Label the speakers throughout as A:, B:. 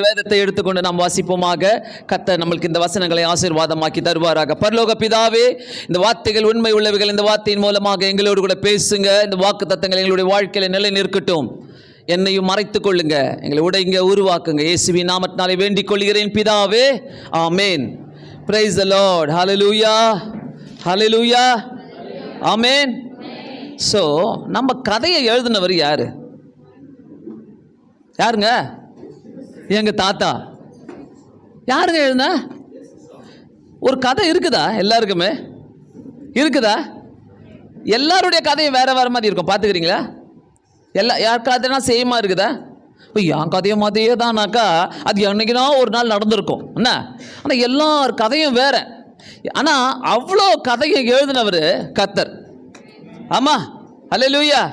A: வேதத்தை எடுத்துக்கொண்டு நாம் வாசிப்போமாக. கர்த்தர் நம்மளுக்கு இந்த வசனங்களை ஆசீர்வாதமாக்கி தருவாராக. பரலோக பிதாவே, இந்த வார்த்தைகள் உண்மை உள்ளவைகள். இந்த வார்த்தையின் மூலமாக எங்களோடு கூட பேசுங்க. இந்த வாக்கு தத்தங்கள் எங்களுடைய வாழ்க்கையில நிலை நிற்கட்டும். என்னையும் மறைத்துக் கொள்ளுங்க, எங்களை உடைங்க, உருவாக்குங்க. இயேசுவின் நாமத்தினாலே வேண்டிக் கொள்கிறேன் பிதாவே, ஆமென். Praise the lord. ஹல்லேலூயா, ஹல்லேலூயா, ஆமென். சோ நம்ம கதையை எழுதினவர் யாரு? யாருங்க? எங்க தாத்தா. யாருங்க எழுதுனா? ஒரு கதை இருக்குதா? எல்லாருக்குமே இருக்குதா? எல்லாருடைய கதையும் வேற வேற மாதிரி இருக்கும். பார்த்துக்கிறீங்களா? யார் கதைனா சேமா இருக்குதா? என் கதையை மாதிரியே தானாக்கா அது என்னைக்குனா ஒரு நாள் நடந்திருக்கும் என்ன. ஆனால் எல்லார் கதையும் வேற. ஆனால் அவ்வளோ கதையை எழுதினவர் கர்த்தர். ஆமா, ஹல்லேலூயா.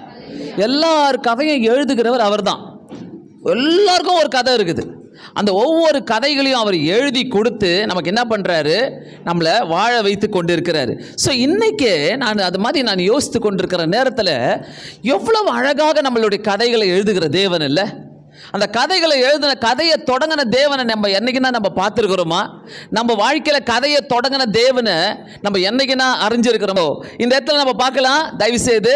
A: எல்லார் கதையும் எழுதுகிறவர் அவர் தான். எல்லாருக்கும் ஒரு கதை இருக்குது. அந்த ஒவ்வொரு கதைகளையும் அவர் எழுதி கொடுத்து நமக்கு என்ன பண்ணுறாரு? நம்மளை வாழ வைத்து கொண்டு இருக்கிறாரு. ஸோ இன்றைக்கே நான் அது மாதிரி நான் யோசித்து கொண்டிருக்கிற நேரத்தில் எவ்வளவு அழகாக நம்மளுடைய கதைகளை எழுதுகிற தேவன் இல்லை? அந்த கதைகளை எழுதின, கதையை தொடங்கின தேவனை நம்ம என்னைக்குன்னா நம்ம பார்த்துருக்கிறோமா? நம்ம வாழ்க்கையில் கதையை தொடங்கின தேவனை நம்ம என்னைக்குன்னா அறிஞ்சிருக்கிறோமோ? இந்த இடத்துல நம்ம பார்க்கலாம். தயவுசெய்து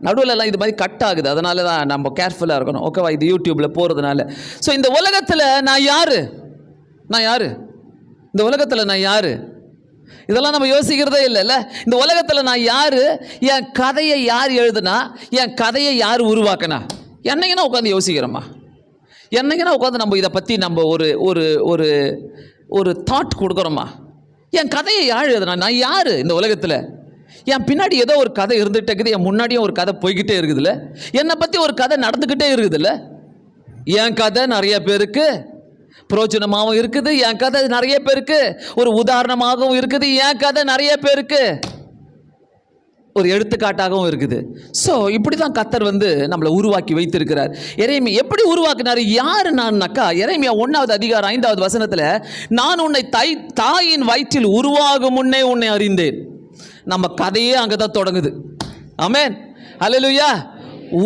A: நடுவில்லாம் இது மாதிரி கட் ஆகுது, அதனால தான் நம்ம கேர்ஃபுல்லாக இருக்கணும். ஓகேவா? இது யூடியூப்பில் போகிறதுனால. ஸோ இந்த உலகத்தில் நான் யார்? இந்த உலகத்தில் நான் யார்? இதெல்லாம் நம்ம யோசிக்கிறதே இல்லைல்ல. இந்த உலகத்தில் நான் யார்? என் கதையை யார் எழுதுனா? என் கதையை யார் உருவாக்கினா? என்னைக்குன்னா உட்காந்து யோசிக்கிறோமா? என்னைக்குன்னா உட்காந்து நம்ம இதை பற்றி நம்ம ஒரு ஒரு ஒரு ஒரு தாட் கொடுக்குறோமா? என் கதையை யார் எழுதுனா? நான் யார் இந்த உலகத்தில்? என் பின்னாடி ஏதோ ஒரு கதை இருந்துகிட்டே இருக்குது, என் முன்னாடியும் ஒரு கதை போய்கிட்டே இருக்குதுல்ல, என்னை பற்றி ஒரு கதை நடந்துக்கிட்டே இருக்குதுல்ல. என் கதை நிறைய பேருக்கு பிரோஜனமாகவும் இருக்குது, என் கதை நிறைய பேருக்கு ஒரு உதாரணமாகவும் இருக்குது, என் கதை நிறைய பேருக்கு ஒரு எடுத்துக்காட்டாகவும் இருக்குது. ஸோ இப்படி தான் கர்த்தர் நம்மளை உருவாக்கி வைத்திருக்கிறார். எரேமியா எப்படி உருவாக்கினார்? யார் நான்னாக்கா, எரேமியா 1வது அதிகாரம் 5வது வசனத்தில், நான் உன்னை தாயின் வயிற்றில் உருவாகும் முன்னே உன்னை அறிந்தேன். நம்ம கதையே அங்கே தான் தொடங்குது. ஆமென், ஹல்லேலூயா.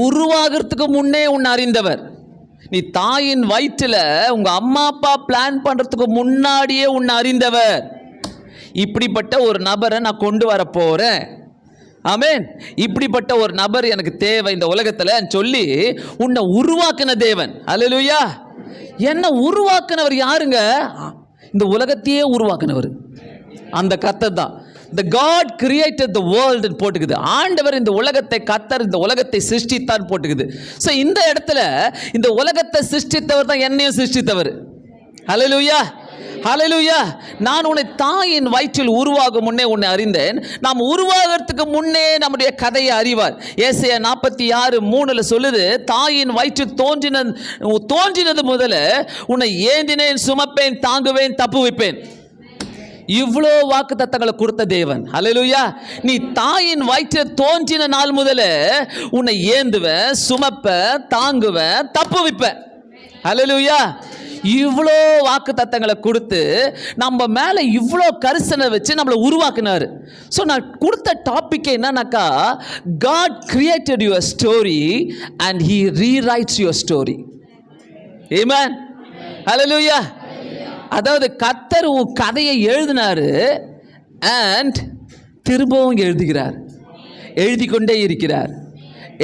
A: உருவாகிறதுக்கு முன்னே உன்னை அறிந்தவர். நீ தாயின் வயிற்றில் உங்கள் அம்மா அப்பா பிளான் பண்ணுறதுக்கு முன்னாடியே உன்னை அறிந்தவர். இப்படிப்பட்ட ஒரு நபரை நான் கொண்டு வர போகிறேன். ஆமென். இப்படிப்பட்ட ஒரு நபர் எனக்கு தேவை இந்த உலகத்தில் சொல்லி உன்னை உருவாக்கின தேவன். ஹல்லேலூயா. என்ன உருவாக்கினவர் யாருங்க? இந்த உலகத்தையே உருவாக்கினவர் அந்த கர்த்தர் தான். The God created the world போட்டுக்குது. ஆண்டவர் இந்த உலகத்தை, கர்த்தர் இந்த உலகத்தை சிருஷ்டித்தான் போட்டுக்குது. ஸோ இந்த இடத்துல இந்த உலகத்தை சிருஷ்டித்தவர் தான் என்னையும் சிருஷ்டித்தவர். ஹல்லேலூயா, ஹல்லேலூயா. நான் உன்னை தாயின் வயிற்றில் உருவாகும் முன்னே உன்னை அறிந்தேன். நாம் உருவாகிறதுக்கு முன்னே நம்முடைய கதையை அறிவார். ஏசாயா 46:3 சொல்லுது, தாயின் வயிற்றில் தோன்றினது முதல்ல உன்னை ஏந்தினேன், சுமப்பேன், தாங்குவேன், தப்புவிப்பேன். இவ்வளோ வாக்கு தத்தங்களை கொடுத்த தேவன். ஹல்லேலூயா. நீ தாயின் வயிற்றில் தோன்றின நாள் முதல்ல உன்னை ஏந்துவேன், சுமப்பேன், தாங்குவேன், தப்புவிப்பேன். ஹல்லேலூயா. இவ்வளோ வாக்கு தத்தங்களை கொடுத்து நம்ம மேலே இவ்வளோ கரிசனை வச்சு நம்மளை உருவாக்குனாரு. ஸோ நான் கொடுத்த டாபிக் என்னன்னாக்கா, God created your story and He rewrites your story. Amen. Hallelujah. அதாவது கர்த்தர் உன் கதையை எழுதினாரு அண்ட் திரும்பவும் எழுதுகிறார். எழுதி கொண்டே இருக்கிறார்,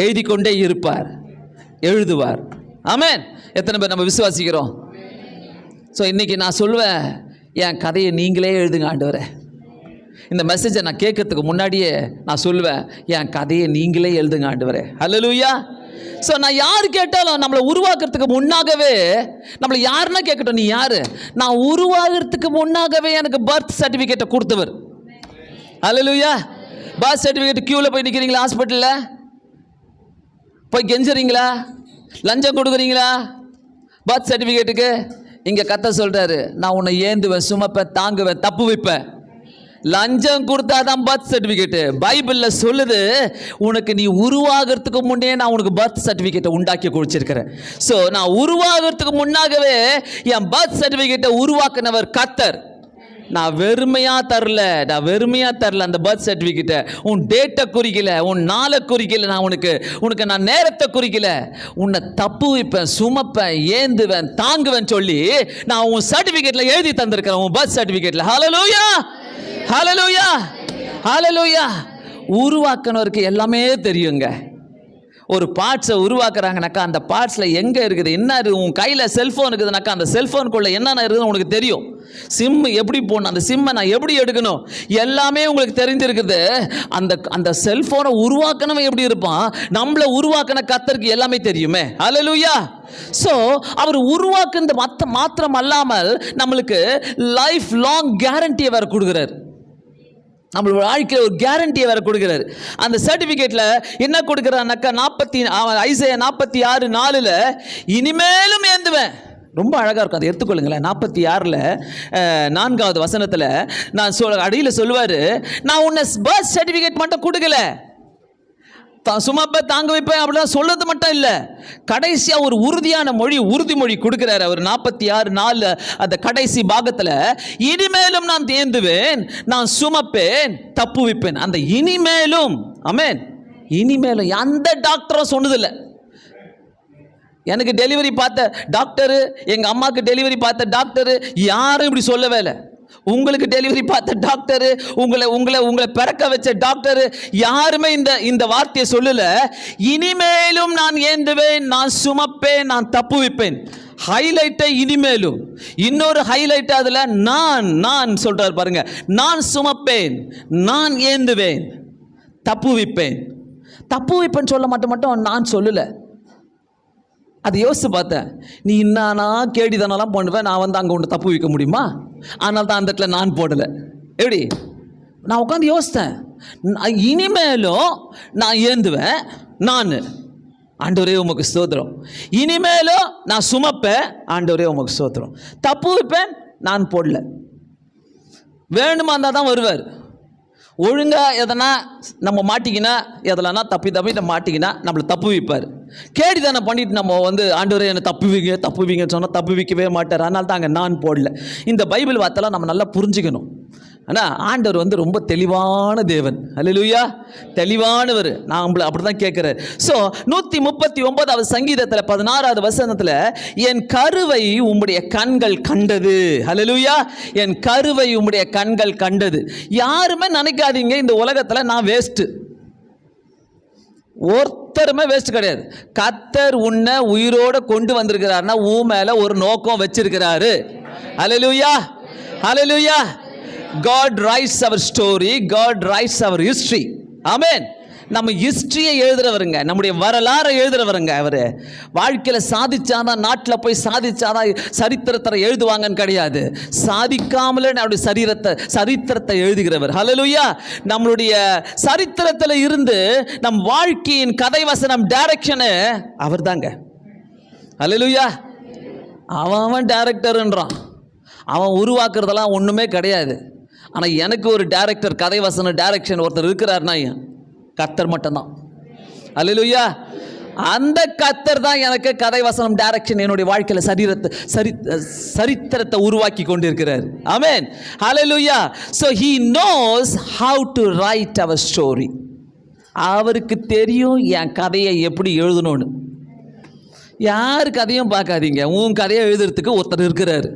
A: எழுதி கொண்டே இருப்பார், எழுதுவார். ஆமென். எத்தனை பேர் நம்ம விசுவாசிக்கிறோம்? ஸோ இன்றைக்கி நான் சொல்லுவேன், என் கதையை நீங்களே எழுதுங்க ஆண்டவரே. இந்த மெசேஜை நான் கேட்கறதுக்கு முன்னாடியே நான் சொல்லுவேன், என் கதையை நீங்களே எழுதுங்க ஆண்டவரே. ஹல்லேலூயா. ஸோ நான் யார் கேட்டாலும் நம்மளை உருவாக்குறதுக்கு முன்னாகவே நம்மளை யாருன்னா கேட்கட்டும், நீ யார்? நான் உருவாகிறதுக்கு முன்னாகவே எனக்கு பர்த் சர்டிஃபிகேட்டை கொடுத்தவர். ஹல்லேலூயா. பர்த் சர்டிஃபிகேட் க்யூவில் போய் நிற்கிறீங்களா? ஹாஸ்பிட்டலில் போய் கெஞ்சுறீங்களா? லஞ்சம் கொடுக்குறீங்களா பர்த் சர்டிஃபிகேட்டுக்கு? இங்கே கர்த்தர் சொல்கிறாரு, நான் உன்னை ஏந்துவேன், சுமப்பேன், தாங்குவேன், தப்பு வைப்பேன். லஞ்சம் கொடுத்தாதான் பர்த் சர்டிஃபிகேட்டு. பைபிளில் சொல்லுது, உனக்கு நீ உருவாகிறதுக்கு முன்னே நான் உனக்கு பர்த் சர்டிஃபிகேட்டை உண்டாக்கி கொடுத்துருக்கிறேன். ஸோ நான் உருவாகிறதுக்கு முன்னாகவே என் பர்த் சர்டிஃபிகேட்டை உருவாக்கினவர் கர்த்தர். நான் வெறுமையாக தரல அந்த பர்த் சர்டிஃபிகேட்டை. உன் டேட்டை குறிக்கல, உன் நாளை குறிக்கல, நான் உனக்கு நான் நேரத்தை குறிக்கல. உன்னை தப்பு வைப்பேன், சுமப்பேன், ஏந்துவேன், தாங்குவேன் சொல்லி நான் உன் சர்டிஃபிகேட்டில் எழுதி தந்திருக்கிறேன், உன் பர்த் சர்டிஃபிகேட்டில். ஹல்லேலூயா, ஹல்லேலூயா, ஹல்லேலூயா. உருவாக்குனவருக்கு எல்லாமே தெரியுங்க. ஒரு பார்ட்ஸை உருவாக்குறாங்கனாக்கா அந்த பார்ட்ஸில் எங்கே இருக்குது, என்ன இருக்குது. உன் கையில் செல்ஃபோன் இருக்குதுனாக்கா அந்த செல்ஃபோனுக்குள்ளே என்னென்ன இருக்குதுன்னு உனக்கு தெரியும். சிம் எப்படி போடணும், அந்த சிம்மை நான் எப்படி எடுக்கணும், எல்லாமே உங்களுக்கு தெரிஞ்சிருக்குது. அந்த செல்ஃபோனை உருவாக்கணவன் எப்படி இருப்பான், நம்மளை உருவாக்கின கர்த்தருக்கு எல்லாமே தெரியுமே. ஹல்லேலூயா. ஸோ அவர் உருவாக்குறது மாத்திரம் அல்லாமல் நம்மளுக்கு லைஃப் லாங் கேரண்டியை வேறு கொடுக்குறாரு. நம்மளோட வாழ்க்கையில் ஒரு கேரண்டியை வேறு கொடுக்குறாரு. அந்த சர்டிஃபிகேட்டில் என்ன கொடுக்குறாருனாக்கா ஐசையா 46:4 இனிமேலும் ஏந்துவேன். ரொம்ப அழகாக இருக்கும், அதை எடுத்துக்கொள்ளுங்களேன். 46 4வது வசனத்தில் நான் அடியில் சொல்லுவார், நான் உன்னை பர்த் சர்டிஃபிகேட் மட்டும் கொடுக்கல, சுமப்ப தாங்க வைப்பேன் அப்படிலாம் சொல்றது மட்டும் இல்லை, கடைசியாக ஒரு உறுதியான உறுதிமொழி கொடுக்கிறார் அவர். 46:4 அந்த கடைசி பாகத்தில், இனிமேலும் நான் ஏந்துவேன், நான் சுமப்பேன், தப்புவிப்பேன். அந்த இனிமேலும், ஆமென், இனிமேலும் எந்த டாக்டரும் சொன்னதில்லை. எனக்கு டெலிவரி பார்த்த டாக்டரு, எங்கள் அம்மாவுக்கு டெலிவரி பார்த்த டாக்டரு யாரும் இப்படி சொல்லவே இல்லை. உங்களுக்கு டெலிவரி பார்த்த டாக்டரு, உங்களை பிறக்க வச்ச டாக்டரு யாருமே இந்த வார்த்தையை சொல்லல. இனிமேலும் நான் ஏந்துவேன், நான் சுமப்பேன், நான் தப்புவிப்பேன். ஹைலைட்டை இனிமேலும். இன்னொரு ஹைலைட் அதில் நான் சொல்றார் பாருங்க, நான் சுமப்பேன், நான் ஏந்துவேன், தப்புவிப்பேன். தப்புவிப்பேன் சொல்ல மட்டும் நான் சொல்லல. அது யோசித்து பார்த்தேன். நீ இன்னானா கேடிதானெல்லாம் பண்ணுவேன், நான் வந்து அங்கே ஒன்று தப்பு வைக்க முடியுமா? ஆனால் தான் அந்த இடத்துல நான் போடலை. எப்படி? நான் உட்காந்து யோசித்தேன். இனிமேலும் நான் ஏந்துவேன், நான் ஆண்டவரே உமக்கு ஸ்தோத்திரம். இனிமேலும் நான் சுமப்பேன், ஆண்டவரே உமக்கு ஸ்தோத்திரம். தப்பு வைப்பேன், நான் போடல. வேணுமா இருந்தால் தான் வருவார். ஒழுங்காக எதனா நம்ம மாட்டிக்கினா, எதனா தப்பி நம்ம மாட்டிக்கினா நம்மளை தப்பு வைப்பார். கேடிதானே பண்ணிட்டு நம்ம வந்து ஆண்டவரே என்னை தப்புவீங்கன்னு சொன்னால் தப்பு வைக்கவே மாட்டார். அதனால தான் அங்கே நான் போடல. இந்த பைபிள் வார்த்தைலாம் நம்ம நல்லா புரிஞ்சுக்கணும். ஆனால் ஆண்டவர் வந்து ரொம்ப தெளிவான தேவன். அல்லேலூயா, தெளிவானவர். நான் நம்மளை அப்படி தான் கேட்குறாரு. ஸோ 139வது சங்கீதத்தில் 16வது வசனத்தில், என் கருவை உம்முடைய கண்கள் கண்டது. அல்லேலூயா, என் கருவை உம்முடைய கண்கள் கண்டது. யாருமே நினைக்காதீங்க இந்த உலகத்தில் நான் வேஸ்ட்டு. ஒருத்தருமே வேஸ்ட் கிடையாது. கர்த்தர் உன்னை உயிரோடு கொண்டு வந்திருக்கிறாருன்னா உன் மேலே ஒரு நோக்கம் வச்சிருக்கிறாரு. அல்லேலூயா, அல்லேலூயா. God writes our story, God writes our history. ஆமென். நம்ம ஹிஸ்டரியை எழுதுறவருங்க, நம்முடைய வரலாறை எழுதுறவருங்க. அவர் வாழ்க்கையில் சாதிச்சாதான், நாட்டில் போய் சாதிச்சாதான் சரித்திரத்தை எழுதுவாங்கன்னு கிடையாது. சாதிக்காமலே நம்முடைய சரித்திரத்தை எழுதுகிறவர். ஹல்லேலூயா. நம்மளுடைய சரித்திரத்தில் இருந்து நம் வாழ்க்கையின் கதை வசனம் டைரக்ஷனு அவர் தாங்க. ஹல்லேலூயா. அவன் டைரக்டருன்றான், அவன் உருவாக்குறதெல்லாம் ஒன்றுமே கிடையாது. ஆனால் எனக்கு ஒரு டைரக்டர், கதை வசன டைரக்ஷன் ஒருத்தர் இருக்கிறார்னா கர்த்தர் மட்டும்தான். அல்லேலூயா. அந்த கர்த்தர் தான் எனக்கு கதை வசனம் டைரக்ஷன், என்னுடைய வாழ்க்கையில் சரித்திரத்தை உருவாக்கி கொண்டிருக்கிறார். ஆமென், அல்லேலூயா. So he knows how to write our story. அவருக்கு தெரியும் என் கதையை எப்படி எழுதணும்னு. யார் கதையும் பார்க்காதீங்க, உன் கதையை எழுதுறதுக்கு ஒருத்தர் இருக்கிறாரு,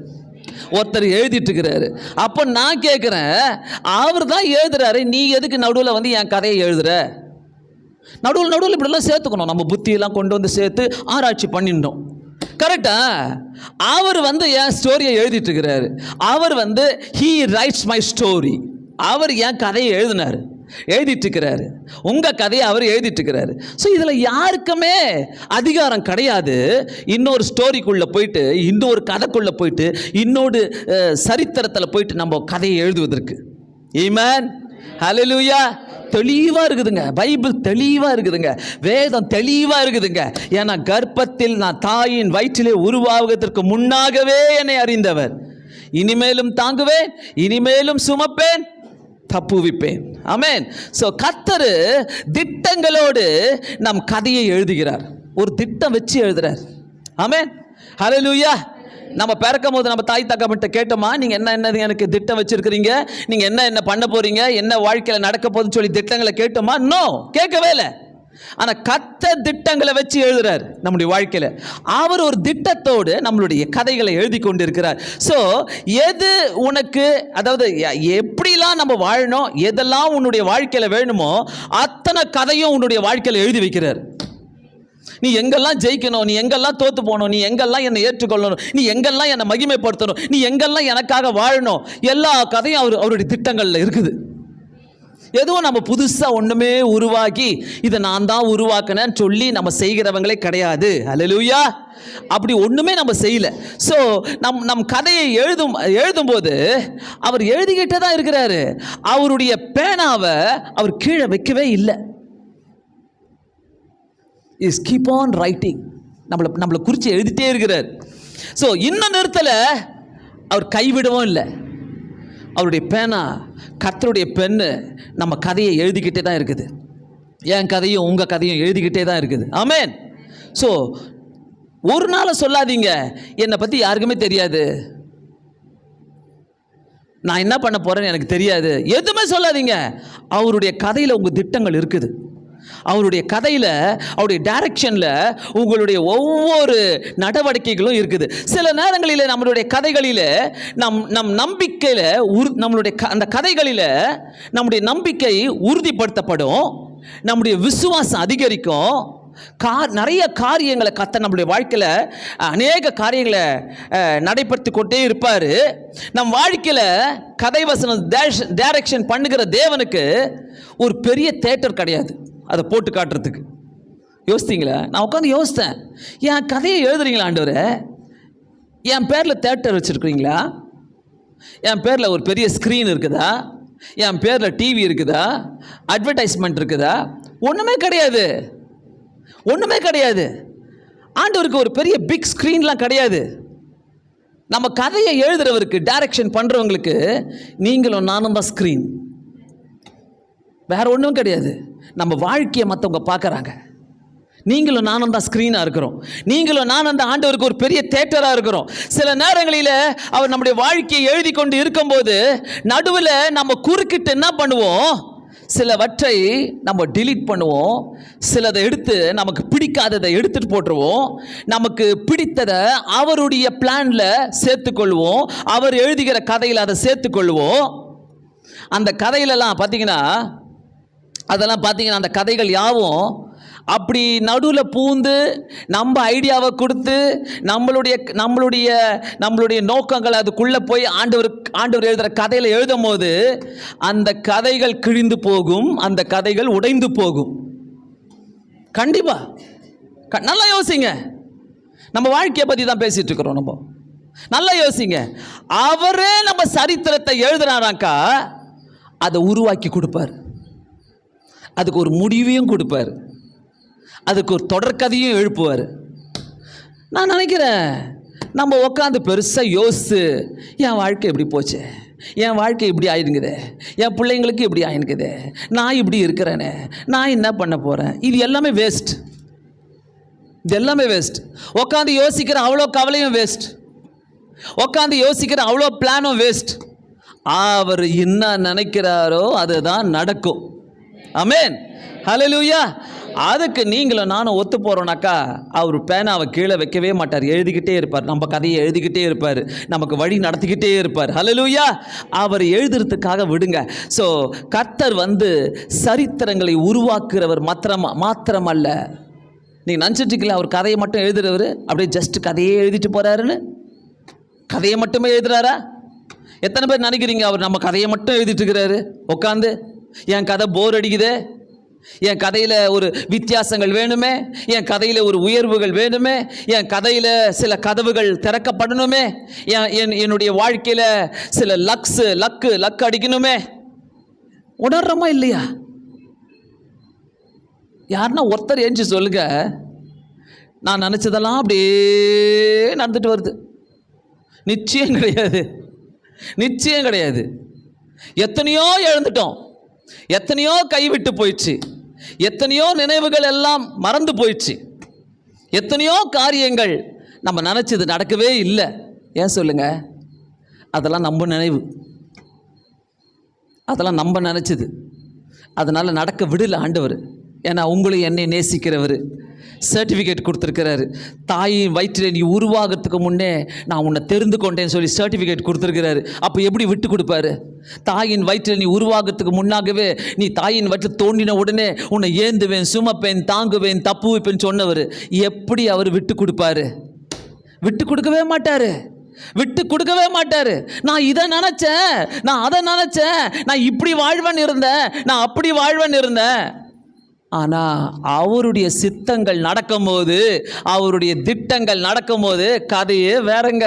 A: ஒருத்தர் எழுதிட்டு இருக்கிறாரு. அப்போ நான் கேட்குறேன், அவர் தான் எழுதுறாரு, நீ எதுக்கு நடுவில் வந்து என் கதையை எழுதுற? நடுவில் இப்படிலாம் சேர்த்துக்கணும், நம்ம புத்தியெல்லாம் கொண்டு வந்து சேர்த்து ஆராய்ச்சி பண்ணிடணும். கரெக்டா? அவர் வந்து என் ஸ்டோரியை எழுதிட்டு இருக்கிறாரு. அவர் வந்து he writes my story. அவர் என் கதையை எழுதிட்டு இருக்கிறாரு. உங்க கதையை அவர் எழுதிட்டு இருக்கிறாரு. ஸோ இதில் யாருக்குமே அதிகாரம் கிடையாது. இன்னொரு ஸ்டோரிக்குள்ள போயிட்டு, இன்னொரு கதைக்குள்ள போயிட்டு, இன்னொரு சரித்திரத்தில் போயிட்டு நம்ம கதையை எழுதுவதற்கு. ஆமென், ஹல்லேலூயா. தெளிவாக இருக்குதுங்க, பைபிள் தெளிவாக இருக்குதுங்க, வேதம் தெளிவாக இருக்குதுங்க. ஏன்னா கர்ப்பத்தில் நான் தாயின் வயிற்றிலே உருவாவதற்கு முன்னாகவே என்னை அறிந்தவர். இனிமேலும் தாங்குவேன், இனிமேலும் சுமப்பேன், தப்புவிப்பேன். ஆமென். ஸோ கர்த்தர் திட்டங்களோடு நம் கதையை எழுதுகிறார். ஒரு திட்டம் வச்சு எழுதுறார். ஆமென், ஹல்லேலூயா. நம்ம பிறக்கும் போது நம்ம தாய் தகப்பன்கிட்ட கேட்டோமா, நீங்கள் என்ன எனக்கு திட்டம் வச்சிருக்கிறீங்க, நீங்கள் என்ன பண்ண போறீங்க, என்ன வாழ்க்கையில் நடக்க போகுதுன்னு சொல்லி திட்டங்களை கேட்டோமா? நோ, கேட்கவே இல்லை. ஆனால் கர்த்தர் திட்டங்களை வச்சு எழுதுறார் நம்முடைய வாழ்க்கையில். அவர் ஒரு திட்டத்தோடு நம்மளுடைய கதைகளை எழுதி கொண்டு இருக்கிறார். ஸோ எது உனக்கு, அதாவது எப்படிலாம் நம்ம வாழணும், எதெல்லாம் உன்னுடைய வாழ்க்கையில் வேணுமோ அத்தனை கதையும் உன்னுடைய வாழ்க்கையில் எழுதி வைக்கிறார். நீ எங்கெல்லாம் ஜெயிக்கணும், நீ எங்கெல்லாம் தோத்து போகணும், நீ எங்கெல்லாம் என்னை ஏற்றுக்கொள்ளணும், நீ எங்கெல்லாம் என்னை மகிமைப்படுத்தணும், நீ எங்கெல்லாம் எனக்காக வாழணும், எல்லா கதையும் அவருடைய திட்டங்களில் இருக்குது. எதுவும் நம்ம புதுசாக ஒன்றுமே உருவாக்கி இதை நான் தான் உருவாக்கினேன்னு சொல்லி நம்ம செய்கிறவங்களே கிடையாது. அல்லேலூயா. அப்படி ஒன்றுமே நம்ம செய்யலை. ஸோ நம் கதையை எழுதும்போது அவர் எழுதிக்கிட்டே தான் இருக்கிறாரு. அவருடைய பேனாவை அவர் கீழே வைக்கவே இல்லை. Is keep on writing. நம்மளை குறித்து எழுதிட்டே இருக்கிறார். ஸோ இன்னும் நிறுத்தலை, அவர் கைவிடவும் இல்லை. அவருடைய பேனா, கர்த்தருடைய பெண்ணு நம்ம கதையை எழுதிக்கிட்டே தான் இருக்குது. என் கதையும் உங்கள் கதையும் எழுதிக்கிட்டே தான் இருக்குது. ஆமென். ஸோ ஒரு நாள் சொல்லாதீங்க என்னை பற்றி யாருக்குமே தெரியாது, நான் என்ன பண்ண போகிறேன்னு எனக்கு தெரியாது, எதுவுமே சொல்லாதீங்க. அவருடைய கதையில் உங்கள் திட்டங்கள் இருக்குது. அவருடைய கதையில், அவருடைய டைரக்ஷனில் உங்களுடைய ஒவ்வொரு நடவடிக்கைகளும் இருக்குது. சில நேரங்களில் நம்மளுடைய கதைகளில் நம் நம்பிக்கையில் நம்மளுடைய அந்த கதைகளில் நம்முடைய நம்பிக்கை உறுதிப்படுத்தப்படும், நம்முடைய விசுவாசம் அதிகரிக்கும். நிறைய காரியங்களை கர்த்தர் நம்முடைய வாழ்க்கையில் அநேக காரியங்களை நடைபெறுத்தி கொண்டே இருப்பார். நம் வாழ்க்கையில் கதை வசனம் டைரக்ஷன் பண்ணுகிற தேவனுக்கு ஒரு பெரிய தேட்டர் கிடையாது அதை போட்டு காட்டுறதுக்கு. யோசித்தீங்களா? நான் உட்காந்து யோசித்தேன், என் கதையை எழுதுறீங்களா ஆண்டவரே? என் பேரில் தேட்டர் வச்சுருக்கிறீங்களா? என் பேரில் ஒரு பெரிய ஸ்க்ரீன் இருக்குதா? என் பேரில் டிவி இருக்குதா? அட்வர்டைஸ்மெண்ட் இருக்குதா? ஒன்றுமே கிடையாது, ஒன்றுமே கிடையாது. ஆண்டவருக்கு ஒரு பெரிய பிக் ஸ்க்ரீன்லாம் கிடையாது. நம்ம கதையை எழுதுறவருக்கு, டைரக்ஷன் பண்ணுறவங்களுக்கு நீங்களும் நானும் தான் ஸ்க்ரீன், வேற ஒன்றும் கிடையாது. நம்ம வாழ்க்கையை மற்றவங்க பார்க்குறாங்க, நீங்களும் நானும் தான் ஸ்க்ரீனாக இருக்கிறோம். நீங்களும் நானும் தான் ஆண்டவருக்கு ஒரு பெரிய தேட்டராக இருக்கிறோம். சில நேரங்களில் அவர் நம்முடைய வாழ்க்கையை எழுதி கொண்டு இருக்கும்போது நடுவில் நம்ம குறுக்கிட்டு என்ன பண்ணுவோம், சிலவற்றை நம்ம டிலீட் பண்ணுவோம், சிலதை எடுத்து நமக்கு பிடிக்காததை எடுத்துட்டு போட்டுருவோம், நமக்கு பிடித்ததை அவருடைய பிளானில் சேர்த்துக்கொள்வோம், அவர் எழுதுகிற கதையில் அதை சேர்த்துக்கொள்வோம். அந்த கதையிலலாம் பார்த்தீங்கன்னா, அதெல்லாம் பார்த்தீங்கன்னா அந்த கதைகள் யாவும் அப்படி நடுவில் பூந்து நம்ம ஐடியாவை கொடுத்து நம்மளுடைய நோக்கங்கள் அதுக்குள்ளே போய் ஆண்டவர் எழுதுகிற கதையில் எழுதும் போது அந்த கதைகள் கிழிந்து போகும், அந்த கதைகள் உடைந்து போகும். கண்டிப்பாக நல்லா யோசிங்க. நம்ம வாழ்க்கையை பற்றி தான் பேசிகிட்டு இருக்கிறோம். நம்ம நல்லா யோசிங்க. அவரே நம்ம சரித்திரத்தை எழுதுனாராக்கா அதை உருவாக்கி கொடுப்பார், அதுக்கு ஒரு முடிவையும் கொடுப்பார், அதுக்கு ஒரு தொடர்கதையும் எழுப்புவார். நான் நினைக்கிறேன் நம்ம உட்காந்து பெருசாக யோசித்து என் வாழ்க்கை எப்படி போச்சு, என் வாழ்க்கை இப்படி ஆயிருக்குதே, என் பிள்ளைங்களுக்கு இப்படி ஆயிருக்குதே, நான் இப்படி இருக்கிறேனே, நான் என்ன பண்ண போகிறேன், இது எல்லாமே வேஸ்ட். இது எல்லாமே வேஸ்ட். உட்காந்து யோசிக்கிற அவ்வளோ கவலையும் வேஸ்ட், உட்காந்து யோசிக்கிற அவ்வளோ பிளானும் வேஸ்ட். அவர் என்ன நினைக்கிறாரோ அதுதான் நடக்கும். ஆமென். ஹல்லேலூயா. அதுக்கு நீங்களும் நானும் ஒத்து போகிறோம்னாக்கா அவர் பேனாவை கீழே வைக்கவே மாட்டார், எழுதிக்கிட்டே இருப்பார், நம்ம கதையை எழுதிக்கிட்டே இருப்பார், நமக்கு வழி நடத்திக்கிட்டே இருப்பார். ஹல்லேலூயா. அவர் எழுதுறதுக்காக விடுங்க. ஸோ கர்த்தர் சரித்திரங்களை உருவாக்குறவர் மாத்திரமல்ல. நீங்கள் நினச்சிட்ருக்கீங்களா அவர் கதையை மட்டும் எழுதுறவர், அப்படியே ஜஸ்ட் கதையே எழுதிட்டு போகிறாருன்னு? கதையை மட்டுமே எழுதுறாரா? எத்தனை பேர் நினைக்கிறீங்க அவர் நம்ம கதையை மட்டும் எழுதிட்டு இருக்கிறாரு உட்காந்து? என் கதை போர் அடிக்குதே, என் கதையில் ஒரு வித்தியாசங்கள் வேணுமே, என் கதையில் ஒரு உயர்வுகள் வேணுமே, என் கதையில் சில கதவுகள் திறக்கப்படணுமே, என்னுடைய வாழ்க்கையில் சில லக்கு அடிக்கணுமே. உணர்றோமா இல்லையா? யாருன்னா ஒருத்தர் ஏஞ்சி சொல்லுங்க, நான் நினச்சதெல்லாம் அப்படியே நடந்துட்டு வருது. நிச்சயம் கிடையாது, நிச்சயம் கிடையாது. எத்தனையோ எழுந்துட்டோம், எத்தனையோ கைவிட்டு போயிடுச்சு, எத்தனையோ நினைவுகள் எல்லாம் மறந்து போயிடுச்சு, எத்தனையோ காரியங்கள் நம்ம நினச்சது நடக்கவே இல்லை. ஏன் சொல்லுங்க? அதெல்லாம் நம்ம நினைவு, அதெல்லாம் நம்ம நினச்சிது. அதனால் நடக்க விடல ஆண்டவர். ஏன்னா உங்களையும் என்னை நேசிக்கிறவர். சர்டிஃபிகேட் கொடுத்துருக்கிறாரு. தாயின் வயிற்றில் நீ உருவாகிறதுக்கு முன்னே நான் உன்னை தெரிந்து கொண்டேன்னு சொல்லி சர்டிஃபிகேட் கொடுத்துருக்கிறாரு. அப்போ எப்படி விட்டு கொடுப்பாரு? தாயின் வயிற்றில் நீ உருவாகிறதுக்கு முன்னாகவே, நீ தாயின் வயிற்றில் தோண்டின உடனே உன்னை ஏந்துவேன், சுமப்பேன், தாங்குவேன், தப்பு வைப்பேன்னு சொன்னவர் எப்படி அவர் விட்டு கொடுப்பாரு? விட்டு கொடுக்கவே மாட்டார். விட்டு கொடுக்கவே மாட்டார். நான் இதை நினச்சேன், நான் அதை நினச்சேன், நான் இப்படி வாழ்வேன்னு இருந்தேன், நான் அப்படி வாழ்வேன்னு இருந்தேன். ஆனால் அவருடைய சித்தங்கள் நடக்கும்போது, அவருடைய திட்டங்கள் நடக்கும்போது கதையே வேறங்க,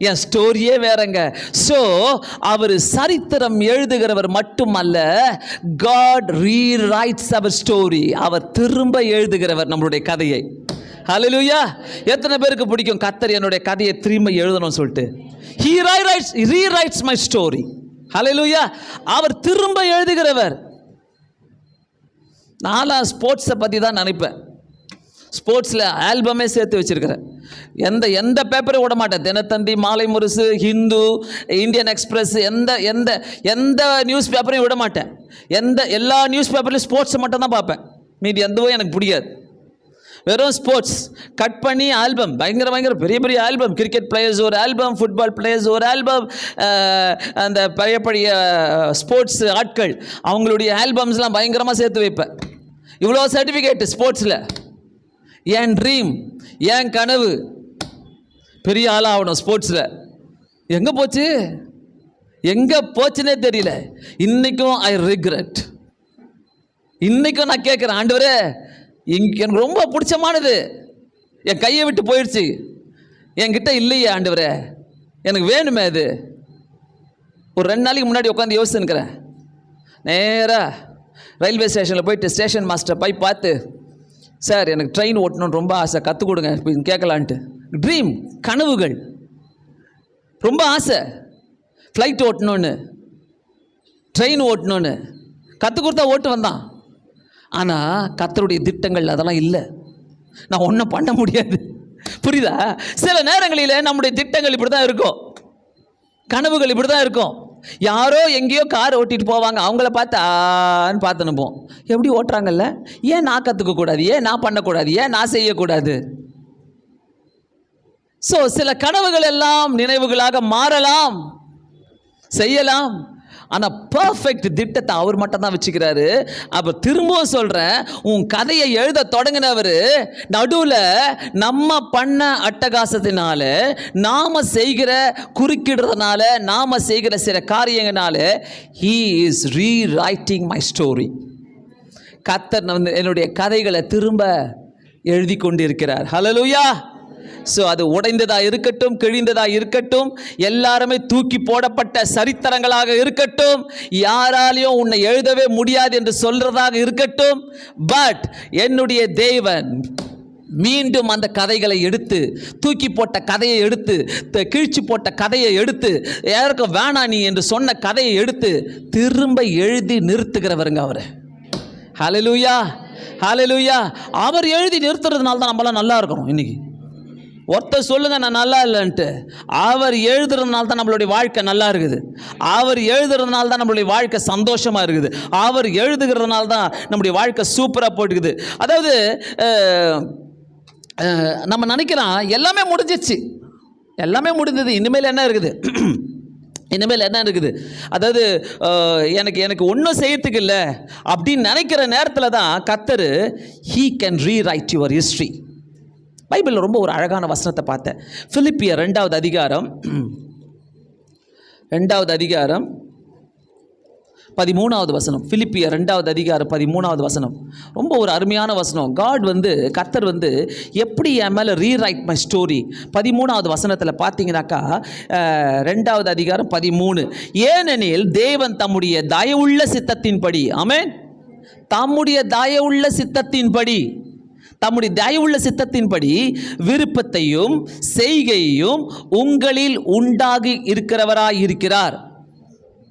A: என் ஸ்டோரியே வேறங்க. ஸோ அவர் சரித்திரம் எழுதுகிறவர் மட்டுமல்ல, God rewrites our story. அவர் திரும்ப எழுதுகிறவர் நம்மளுடைய கதையை. ஹல்லேலூயா! எத்தனை பேருக்கு பிடிக்கும் கர்த்தர் என்னுடைய கதையை திரும்ப எழுதணும்னு சொல்லிட்டு? He rewrites my story. ஹல்லேலூயா! அவர் திரும்ப எழுதுகிறவர். நான்லாம் ஸ்போர்ட்ஸை பற்றி தான் நினைப்பேன். ஸ்போர்ட்ஸில் ஆல்பமே சேர்த்து வச்சுருக்கிறேன். எந்த பேப்பரும் விட மாட்டேன். தினத்தந்தி, மாலை முரசு, ஹிந்து, இந்தியன் எக்ஸ்பிரஸ், எந்த நியூஸ் பேப்பரையும் விட மாட்டேன். எல்லா நியூஸ் பேப்பர்லையும் ஸ்போர்ட்ஸை மட்டும் தான் பார்ப்பேன். மீதி எதுவும் எனக்கு பிடிக்காது. வெறும் ஸ்போர்ட்ஸ் கட் பண்ணி ஆல்பம், பயங்கர பெரிய ஆல்பம். கிரிக்கெட் பிளேயர்ஸ் ஒரு ஆல்பம், ஃபுட்பால் பிளேயர்ஸ் ஒரு ஆல்பம், அந்த பழைய ஸ்போர்ட்ஸ் ஆட்கள் அவங்களுடைய ஆல்பம்ஸ்லாம் பயங்கரமாக சேர்த்து வைப்பேன். இவ்வளோ சர்டிஃபிகேட் ஸ்போர்ட்ஸில். என் ட்ரீம், என் கனவு பெரிய ஆளாகணும் ஸ்போர்ட்ஸில். எங்கே போச்சுன்னே தெரியல. இன்றைக்கும் ஐ ரிக்ரெட். இன்றைக்கும் நான் கேட்குறேன், ஆண்டவரே எனக்கு ரொம்ப பிடிச்சமானது என் கையை விட்டு போயிடுச்சு, என்கிட்ட இல்லையே ஆண்டவரே, எனக்கு வேணுமே அது. ஒரு 2 நாளைக்கு முன்னாடி உட்காந்து யோசிச்சுக்கிறேன். நேராக ரயில்வே ஸ்டேஷனில் போயிட்டு ஸ்டேஷன் மாஸ்டர் போய் பார்த்து, சார் எனக்கு ட்ரெயின் ஓட்டணும்னு ரொம்ப ஆசை, கற்றுக் கொடுங்க கேட்கலான்ட்டு. ட்ரீம், கனவுகள், ரொம்ப ஆசை. ஃப்ளைட் ஓட்டணுன்னு, ட்ரெயின் ஓட்டணுன்னு கற்றுக் கொடுத்தா ஓட்டு வந்தான். ஆனால் கர்த்தருடைய திட்டங்கள் அதெல்லாம் இல்லை. நான் ஒன்றும் பண்ண முடியாது. புரியுதா? சில நேரங்களில் நம்முடைய திட்டங்கள் இப்படி தான் இருக்கும், கனவுகள் இப்படி தான் இருக்கும். யாரோ எங்கேயோ கார் ஓட்டிகிட்டு போவாங்க, அவங்கள பார்த்தான்னு பார்த்து அனுப்போம். எப்படி ஓட்டுறாங்கல்ல, ஏன் நான் கற்றுக்கக்கூடாது, ஏன் நான் பண்ணக்கூடாது, ஏன் நான் செய்யக்கூடாது? ஸோ சில கனவுகள் எல்லாம் நினைவுகளாக மாறலாம், செய்யலாம். ஆனால் பர்ஃபெக்ட் திட்டத்தை அவர் மட்டும் தான் வச்சுக்கிறாரு. அப்போ திரும்பவும் சொல்கிறேன், உன் கதையை எழுத தொடங்கினவர் நடுவில் நம்ம பண்ண அட்டகாசத்தினால, நாம் செய்கிற குறுக்கிடுறதுனால, நாம் செய்கிற சில காரியங்களால He is rewriting my story. கர்த்தர் என்னுடைய கதைகளை திரும்ப எழுதி கொண்டிருக்கிறார். ஹல்லேலூயா! ஸோ அது உடைந்ததாக இருக்கட்டும், கிழிந்ததாக இருக்கட்டும், எல்லாருமே தூக்கி போடப்பட்ட சரித்திரங்களாக இருக்கட்டும், யாராலையும் உன்னை எழுதவே முடியாது என்று சொல்றதாக இருக்கட்டும், பட் என்னுடைய தேவன் மீண்டும் அந்த கதைகளை எடுத்து, தூக்கி போட்ட கதையை எடுத்து, கிழிச்சு போட்ட கதையை எடுத்து, யாருக்கும் வேணாம் நீ என்று சொன்ன கதையை எடுத்து திரும்ப எழுதி நிறுத்துகிறவருங்க அவர். ஹல்லேலூயா! ஹல்லேலூயா! அவர் எழுதி நிறுத்துறதுனால தான் நம்மளாம் நல்லா இருக்கணும். இன்னைக்கு ஒருத்தர் சொல்லுங்க நான் நல்லா இல்லைன்ட்டு, அவர் எழுதுறதுனால தான் நம்மளுடைய வாழ்க்கை நல்லா இருக்குது. அவர் எழுதுறதுனால தான் நம்மளுடைய வாழ்க்கை சந்தோஷமாக இருக்குது. அவர் எழுதுகிறதுனால தான் நம்முடைய வாழ்க்கை சூப்பராக போட்டுக்குது. அதாவது நம்ம நினைக்கிறோம் எல்லாமே முடிஞ்சிச்சு, எல்லாமே முடிந்தது, இனிமேல் என்ன இருக்குது, இனிமேல் என்ன இருக்குது, அதாவது எனக்கு ஒன்றும் செய்யறதுக்கு இல்லை அப்படின்னு நினைக்கிற நேரத்தில் தான் கர்த்தர் He can rewrite your history. பைபிளில் ரொம்ப ஒரு அழகான வசனத்தை பார்த்தேன். பிலிப்பியர் 2வது அதிகாரம் 13வது வசனம். பிலிப்பியர் 2வது அதிகாரம் 13வது வசனம் ரொம்ப ஒரு அருமையான வசனம். கர்த்தர் எப்படி என் மேலே ரீரைட் மை ஸ்டோரி. 13வது வசனத்தில் பார்த்தீங்கன்னாக்கா 2வது அதிகாரம் 13, ஏனெனில் தேவன் தம்முடைய தயவுள்ள சித்தத்தின்படி, ஆமென், தம்முடைய தயவுள்ள சித்தத்தின்படி, தம்முடைய தயவுள்ள சித்தத்தின்படி விருப்பத்தையும் செய்கையையும் உங்களில் உண்டாகி இருக்கிறவராய் இருக்கிறார்.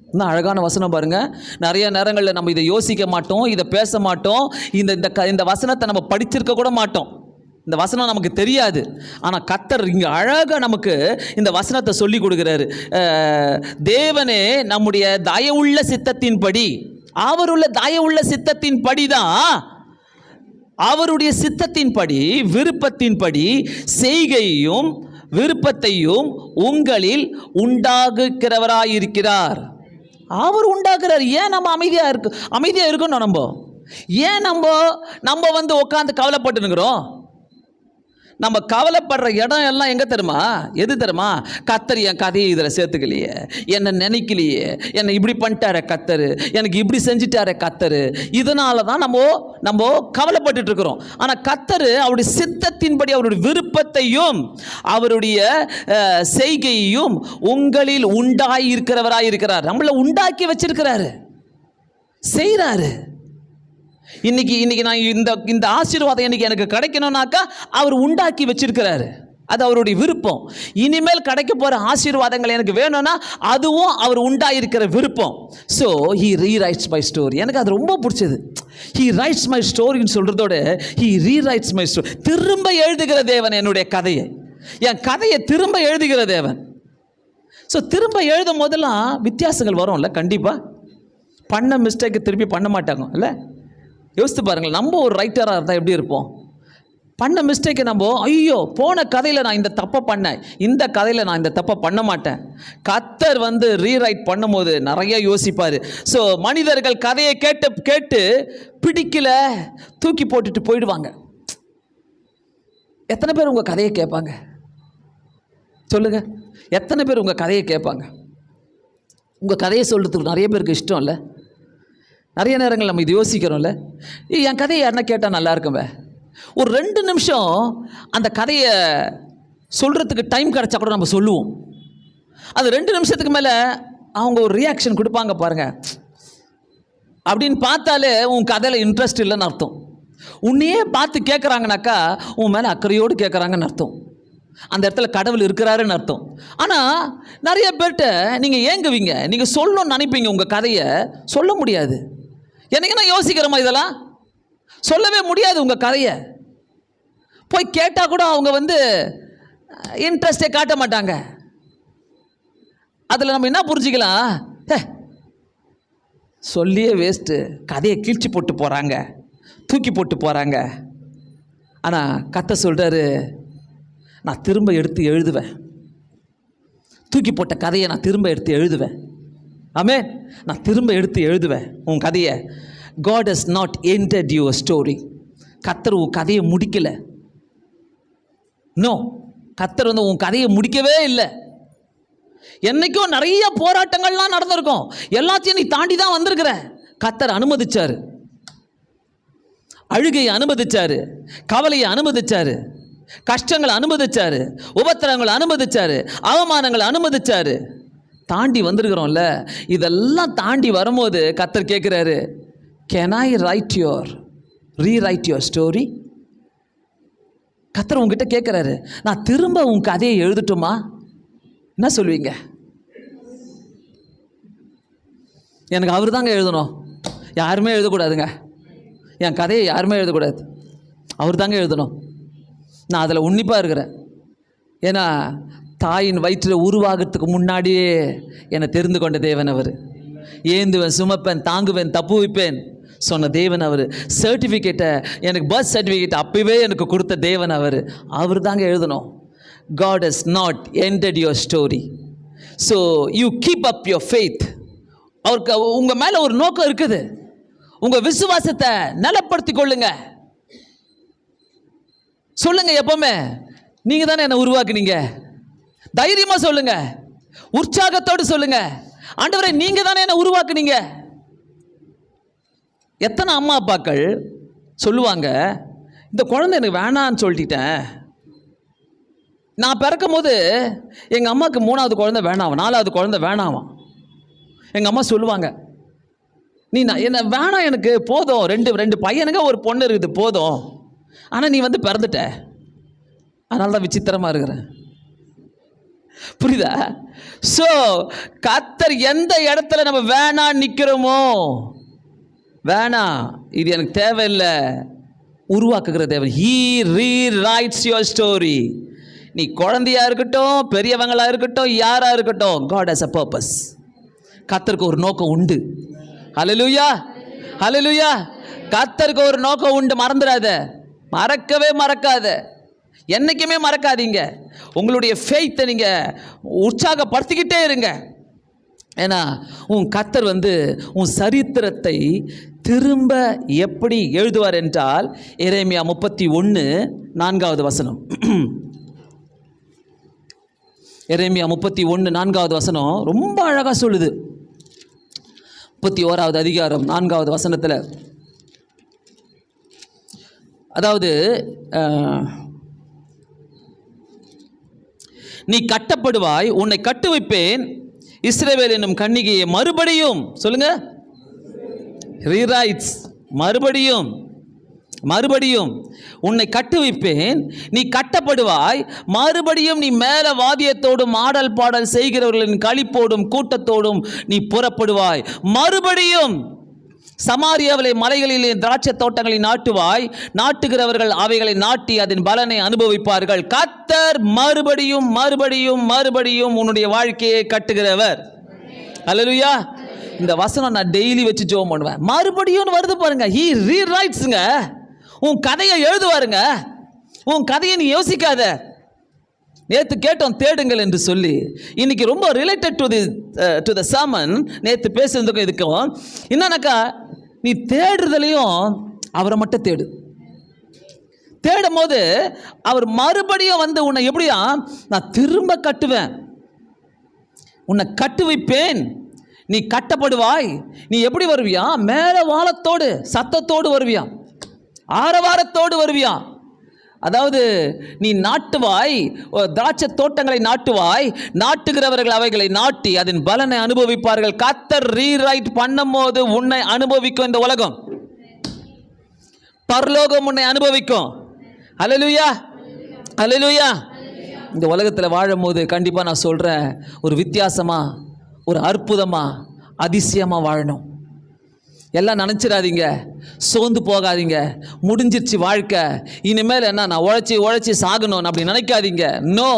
A: இன்னும் அழகான வசனம் பாருங்க. நிறைய நேரங்களில் நம்ம இதை யோசிக்க மாட்டோம், இதை பேச மாட்டோம், இந்த வசனத்தை நம்ம படிச்சிருக்க கூட மாட்டோம். இந்த வசனம் நமக்கு தெரியாது. ஆனால் கர்த்தர் இங்கே அழகாக நமக்கு இந்த வசனத்தை சொல்லி கொடுக்குறாரு. தேவனே நம்முடைய தயவுள்ள சித்தத்தின்படி, அவருள்ள தயவுள்ள சித்தத்தின்படி தான், அவருடைய சித்தத்தின்படி விருப்பத்தின்படி செய்கையும் விருப்பத்தையும் உங்களில் உண்டாக்குகிறவராயிருக்கிறார். அவர் உண்டாக்குறார். ஏன் நம்ம அமைதியாக இருக்கணும்? ஏன் நம்ம வந்து உட்காந்து கவலைப்பட்டுனுக்கிறோம்? நம்ம கவலைப்படுற இடம் எல்லாம் எங்கே தெரியுமா? எது தெரியுமா? கர்த்தர் என் கதையை இதில் சேர்த்துக்கலையே, என்னை நினைக்கலையே, என்னை இப்படி பண்ணிட்டாரே கர்த்தர், எனக்கு இப்படி செஞ்சுட்டாரே கர்த்தர், இதனால தான் நம்ம கவலைப்பட்டு இருக்கிறோம். ஆனால் கர்த்தர் அவருடைய சித்தத்தின்படி அவருடைய விருப்பத்தையும் அவருடைய செய்கையையும் உங்களில் உண்டாகி இருக்கிறவராய் இருக்கிறார். நம்மளை உண்டாக்கி வச்சிருக்கிறாரு, செய்கிறாரு. இன்னைக்கு நான் இந்த ஆசீர்வாதம் இன்னைக்கு எனக்கு கிடைக்கணும்னாக்கா அவர் உண்டாக்கி வச்சிருக்கிறாரு. அது அவருடைய விருப்பம். இனிமேல் கிடைக்க போகிற ஆசீர்வாதங்கள் எனக்கு வேணும்னா அதுவும் அவர் உண்டாயிருக்கிற விருப்பம். So he rewrites my story. எனக்கு அது ரொம்ப பிடிச்சது. ஹீ ரைட்ஸ் மை ஸ்டோரின்னு சொல்கிறதோட ஹீ ரீரைட்ஸ் மை ஸ்டோரி. திரும்ப எழுதுகிற தேவன் என்னுடைய கதையை, என் கதையை திரும்ப எழுதுகிற தேவன். ஸோ திரும்ப எழுதும் போதெல்லாம் வித்தியாசங்கள் வரும்ல. கண்டிப்பாக பண்ண மிஸ்டேக்கு திருப்பி பண்ண மாட்டாங்க இல்லை? யோசித்து பாருங்கள், நம்ம ஒரு ரைட்டராக இருந்தால் எப்படி இருப்போம்? பண்ண மிஸ்டேக்கை நம்ம ஐயோ போன கதையில் நான் இந்த தப்பை பண்ணேன், இந்த கதையில் நான் இந்த தப்பை பண்ண மாட்டேன். கர்த்தர் வந்து ரீரைட் பண்ணும்போது நிறைய யோசிப்பார். ஸோ மனிதர்கள் கதையை கேட்டு பிடிக்கல தூக்கி போட்டுட்டு போயிடுவாங்க. எத்தனை பேர் உங்கள் கதையை கேட்பாங்க சொல்லுங்கள்? எத்தனை பேர் உங்கள் கதையை கேட்பாங்க? உங்கள் கதையை சொல்கிறதுக்கு நிறைய பேருக்கு இஷ்டம் இல்லை. நிறைய நேரங்கள் நம்ம இது யோசிக்கிறோம்ல, என் கதையை யாருன்னா கேட்டால் நல்லா இருக்குமே. ஒரு 2 நிமிஷம் அந்த கதையை சொல்கிறதுக்கு டைம் கிடச்சா கூட நம்ம சொல்லுவோம். அது 2 நிமிஷத்துக்கு மேலே அவங்க ஒரு ரியாக்ஷன் கொடுப்பாங்க பாருங்க. அப்படின்னு பார்த்தாலே உன் கதையில் இன்ட்ரெஸ்ட் இல்லைன்னு அர்த்தம். உன்னையே பார்த்து கேட்குறாங்கனாக்கா உன் மேலே அக்கறையோடு கேட்குறாங்கன்னு அர்த்தம். அந்த இடத்துல கடவுள் இருக்கிறாருன்னு அர்த்தம். ஆனால் நிறைய பேர்கிட்ட நீங்கள் ஏங்குவீங்க, நீங்கள் சொல்லணும்னு நினைப்பீங்க, உங்கள் கதையை சொல்ல முடியாது. என்னைக்குன்னா யோசிக்கிறோமா, இதெல்லாம் சொல்லவே முடியாது. உங்கள் கதையை போய் கேட்டால் கூட அவங்க வந்து இன்ட்ரெஸ்டே காட்ட மாட்டாங்க. அதில் நம்ம என்ன புரிஞ்சிக்கலாம்? சொல்லியே வேஸ்ட்டு, கதையை கீழ்ச்சி போட்டு போகிறாங்க, தூக்கி போட்டு போகிறாங்க. ஆனால் கர்த்தர் சொல்கிறாரு, நான் திரும்ப எடுத்து எழுதுவேன். தூக்கி போட்ட கதையை நான் திரும்ப எடுத்து எழுதுவேன். ஆமென். நான் திரும்ப எடுத்து எழுதுவேன் உன் கதையை. God has not ended your story. கர்த்தர் உன் கதையை முடிக்கலை. நோ, கர்த்தர் வந்து உன் கதையை முடிக்கவே இல்லை. என்னைக்கும் நிறைய போராட்டங்கள்லாம் நடந்திருக்கும், எல்லாத்தையும் நீ தாண்டி தான் வந்திருக்கிற. கர்த்தர் அனுமதிச்சாரு, அழுகையை அனுமதிச்சாரு, கவலையை அனுமதிச்சாரு, கஷ்டங்களை அனுமதிச்சாரு, உபத்திரங்களை அனுமதிச்சாரு, அவமானங்களை அனுமதிச்சாரு. தாண்டி வந்திருக்கிறோம்ல. இதெல்லாம் தாண்டி வரும்போது கர்த்தர் கேட்குறாரு, can I rewrite your story? கர்த்தர் உங்ககிட்ட கேட்குறாரு, நான் திரும்ப உன் கதையை எழுதட்டுமா? என்ன சொல்லுவீங்க? எனக்கு அவர் தாங்க எழுதணும், யாருமே எழுதக்கூடாதுங்க. என் கதையை யாருமே எழுதக்கூடாது, அவர் தாங்க எழுதணும். நான் அதில் உன்னிப்பாக இருக்கிறேன். ஏன்னா தாயின் வயிற்றில் உருவாகிறதுக்கு முன்னாடியே என்னை தெரிந்து கொண்ட தேவன் அவர். ஏந்துவேன், சுமப்பேன், தாங்குவேன், தப்புவிப்பேன் சொன்ன தேவன் அவர். சர்டிஃபிகேட்டை, எனக்கு பர்த் சர்டிஃபிகேட் அப்பவே எனக்கு கொடுத்த தேவன் அவர். அவர் தாங்க எழுதணும். God has not ended your story. So you keep up your faith. அவருக்கு உங்கள் மேலே ஒரு நோக்கம் இருக்குது. உங்கள் விசுவாசத்தை நிலைப்படுத்தி கொள்ளுங்க. சொல்லுங்க, எப்பவுமே நீங்கள் தானே என்னை உருவாக்குனீங்க. தைரியமாக சொல்லுங்க, உற்சாகத்தோடு சொல்லுங்க, ஆண்டவரே நீங்கள் தானே என்னை உருவாக்குனீங்க. எத்தனை அம்மா அப்பாக்கள் சொல்லுவாங்க, இந்த குழந்தை எனக்கு வேணான்னு சொல்லிட்டேன். நான் பிறக்கும் போது எங்கள் அம்மாவுக்கு 3வது குழந்தை வேணாம், 4வது குழந்தை வேணாமா. எங்கள் அம்மா சொல்லுவாங்க, நீ நான் என்ன வேணாம், எனக்கு போதும், ரெண்டு பையனுங்க ஒரு பொண்ணு இருக்குது போதும். ஆனால் நீ வந்து பிறந்துட்ட, அதனால தான் விசித்திரமாக இருக்கிறேன். புரியுதா? ஸோ கர்த்தர் எந்த இடத்துல நம்ம வேணாம் நிற்கிறோமோ, வேணாம் இது எனக்கு தேவையில்லை, உருவாக்குகிற தேவன். He rewrites your story. நீ குழந்தையா இருக்கட்டும், பெரியவங்களா இருக்கட்டும், யாரா இருக்கட்டும், God has a purpose. கர்த்தருக்கு ஒரு நோக்கம் உண்டு. ஹல்லேலூயா, ஹல்லேலூயா. கர்த்தருக்கு ஒரு நோக்கம் உண்டு. மறந்துடாத, மறக்கவே மறக்காத, என்னைக்குமே மறக்காதீங்க. உங்களுடைய ஃபெய்த்தை நீங்க உற்சாகப்படுத்திக்கிட்டே இருங்க. ஏன்னா உன் கர்த்தர் உன் சரித்திரத்தை திரும்ப எப்படி எழுதுவார் என்றால், எரேமியா 31:4 எரேமியா 31:4 ரொம்ப அழகாக சொல்லுது. 31வது அதிகாரம் 4வது வசனத்தில், அதாவது நீ கட்டப்படுவாய், உன்னை கட்டுவிப்பேன், இஸ்ரவேல் என்னும் கன்னிகையை மறுபடியும், சொல்லுங்க, ரீரைட்ஸ், மறுபடியும் உன்னை கட்டுவிப்பேன், நீ கட்டப்படுவாய், மறுபடியும் நீ மேல வாத்தியத்தோடும் ஆடல் பாடல் செய்கிறவர்களின் களிப்போடும் கூட்டத்தோடும் நீ புறப்படுவாய். மறுபடியும் சமாரியாவிலே மலைகளிலே திராட்சை தோட்டங்களை நாட்டுவாய், நாட்டுகிறவர்கள் அவைகளை நாட்டி அதன் பலனை அனுபவிப்பார்கள். கர்த்தர் மறுபடியும் மறுபடியும் மறுபடியும் உன்னுடைய வாழ்க்கையை கட்டுகிறவர். அல்லேலூயா. இந்த வசனம் நான் டெய்லி வச்சு ஜெபம் பண்ணுவேன். மறுபடியும் வருது பாருங்க. He rewritesங்க. உன் கதையை எழுதுவாருங்க. உன் கதையை நீ யோசிக்காத. நேற்று கேட்டோம் தேடுங்கள் என்று சொல்லி. இன்னைக்கு ரொம்ப ரிலேட்டட் டு த சர்மன். நேற்று பேசுறதுக்கும் இதுக்கும் என்னன்னாக்கா, நீ தேடுறதுலையும் அவரை மட்டும் தேடு. தேடும் போது அவர் மறுபடியும் உன்னை எப்படியா, நான் திரும்ப கட்டுவேன், உன்னை கட்டு வைப்பேன், நீ கட்டப்படுவாய். நீ எப்படி வருவியா? மேல வாளத்தோடு சத்தத்தோடு வருவியா, ஆரவாரத்தோடு வருவியா. அதாவது நீ நாட்டுவாய், திராட்சை தோட்டங்களை நாட்டுவாய், நாட்டுகிறவர்கள் அவைகளை நாட்டி அதன் பலனை அனுபவிப்பார்கள். கர்த்தர் ரீரைட் பண்ணும் போது உன்னை அனுபவிக்கும் இந்த உலகம், பரலோகம் உன்னை அனுபவிக்கும். அல்லேலூயா, அல்லேலூயா. இந்த உலகத்தில் வாழும் போது கண்டிப்பாக நான் சொல்கிறேன், ஒரு வித்தியாசமா, ஒரு அற்புதமா, அதிசயமா வாழணும். எல்லாம் நினச்சிடாதீங்க, சோர்ந்து போகாதீங்க, முடிஞ்சிருச்சு வாழ்க்கை, இனிமேல் என்ன நான் உழைச்சி சாகணும் அப்படி நினைக்காதீங்க. நோ,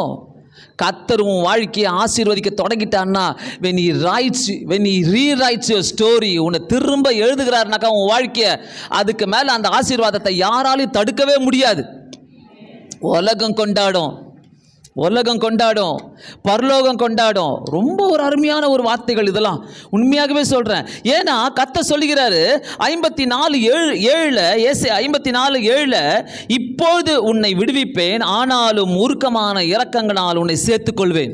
A: கர்த்தர் உன் வாழ்க்கையை ஆசீர்வதிக்க தொடங்கிட்டான்னா, when he rewrites your story, உன்னை திரும்ப எழுதுகிறாருனாக்கா உன் வாழ்க்கையை, அதுக்கு மேலே அந்த ஆசீர்வாதத்தை யாராலையும் தடுக்கவே முடியாது. உலகம் கொண்டாடும், பரலோகம் கொண்டாடும். ரொம்ப ஒரு அருமையான ஒரு வார்த்தைகள் இதெல்லாம், உண்மையாகவே சொல்கிறேன். ஏன்னா கர்த்தர் சொல்லுகிறாரு 54:7 இப்பொழுது உன்னை விடுவிப்பேன், ஆனாலும் உருக்கமான இரக்கங்களால் உன்னை சேர்த்துக்கொள்வேன்.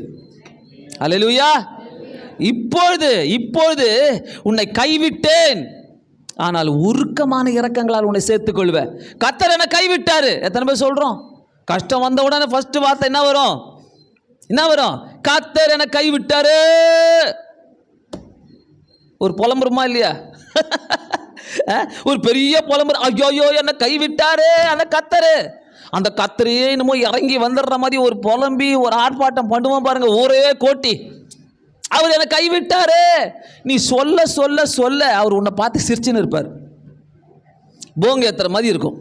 A: அல்லேலூயா. இப்பொழுது உன்னை கைவிட்டேன், ஆனால் உருக்கமான இரக்கங்களால் உன்னை சேர்த்துக்கொள்வேன். கர்த்தர் என்னை கைவிட்டாரு. எத்தனை பேர் சொல்கிறோம்? கஷ்டம் வந்த உடனே ஃபர்ஸ்ட் வார்த்தை என்ன வரும்? கர்த்தர் என்னை கைவிட்டாரு. ஒரு புலம்புறமா இல்லையா? ஒரு பெரிய புலம்புற, ஐயோ என்னை கைவிட்டாரு அந்த கர்த்தரு. அந்த கர்த்தரையே என்னமோ இறங்கி வந்துடுற மாதிரி ஒரு புலம்பி ஒரு ஆர்ப்பாட்டம் பண்ணுவோம் பாருங்க, ஒரே கோட்டி. அவர் என்னை கைவிட்டாரு. நீ சொல்ல சொல்ல சொல்ல அவர் உன்னை பார்த்து சிரிச்சுன்னு இருப்பார். போங்க ஏத்துற மாதிரி இருக்கும்.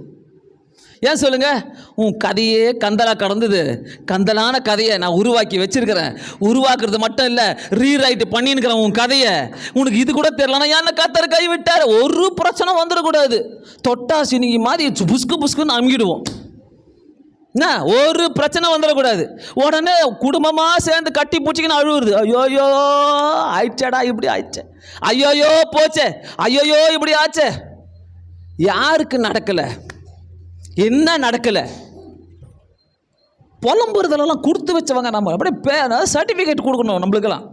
A: ஏன் சொல்லுங்க? உன் கதையே கந்தலா கடந்தது. கந்தலான கதையை நான் உருவாக்கி வச்சிருக்கிறேன். உருவாக்குறது மட்டும் இல்லை, ரீரைட் பண்ணிருக்கிறேன் உன் கதையை. உனக்கு இது கூட தெரியலனா என்ன கர்த்தர் கைவிட்டார். ஒரு பிரச்சனை வந்துடக்கூடாது. தொட்டா சினிங்கி மாதிரி புஸ்குன்னு அமுகிடுவோம். என்ன, ஒரு பிரச்சனை வந்துடக்கூடாது. உடனே குடும்பமாக சேர்ந்து கட்டி பூச்சிக்கின்னு அழுவுறது. ஐயோயோ ஆயிடுச்சேடா, இப்படி ஆயிடுச்சே, ஐயோயோ போச்சே, ஐயோயோ இப்படி ஆச்சே. யாருக்கு நடக்கலை? என்ன நடக்கலை? புலம்புறதெல்லாம் கொடுத்து வச்சவங்க நம்ம. அப்படியே சர்டிஃபிகேட் கொடுக்கணும் நம்மளுக்கெல்லாம்.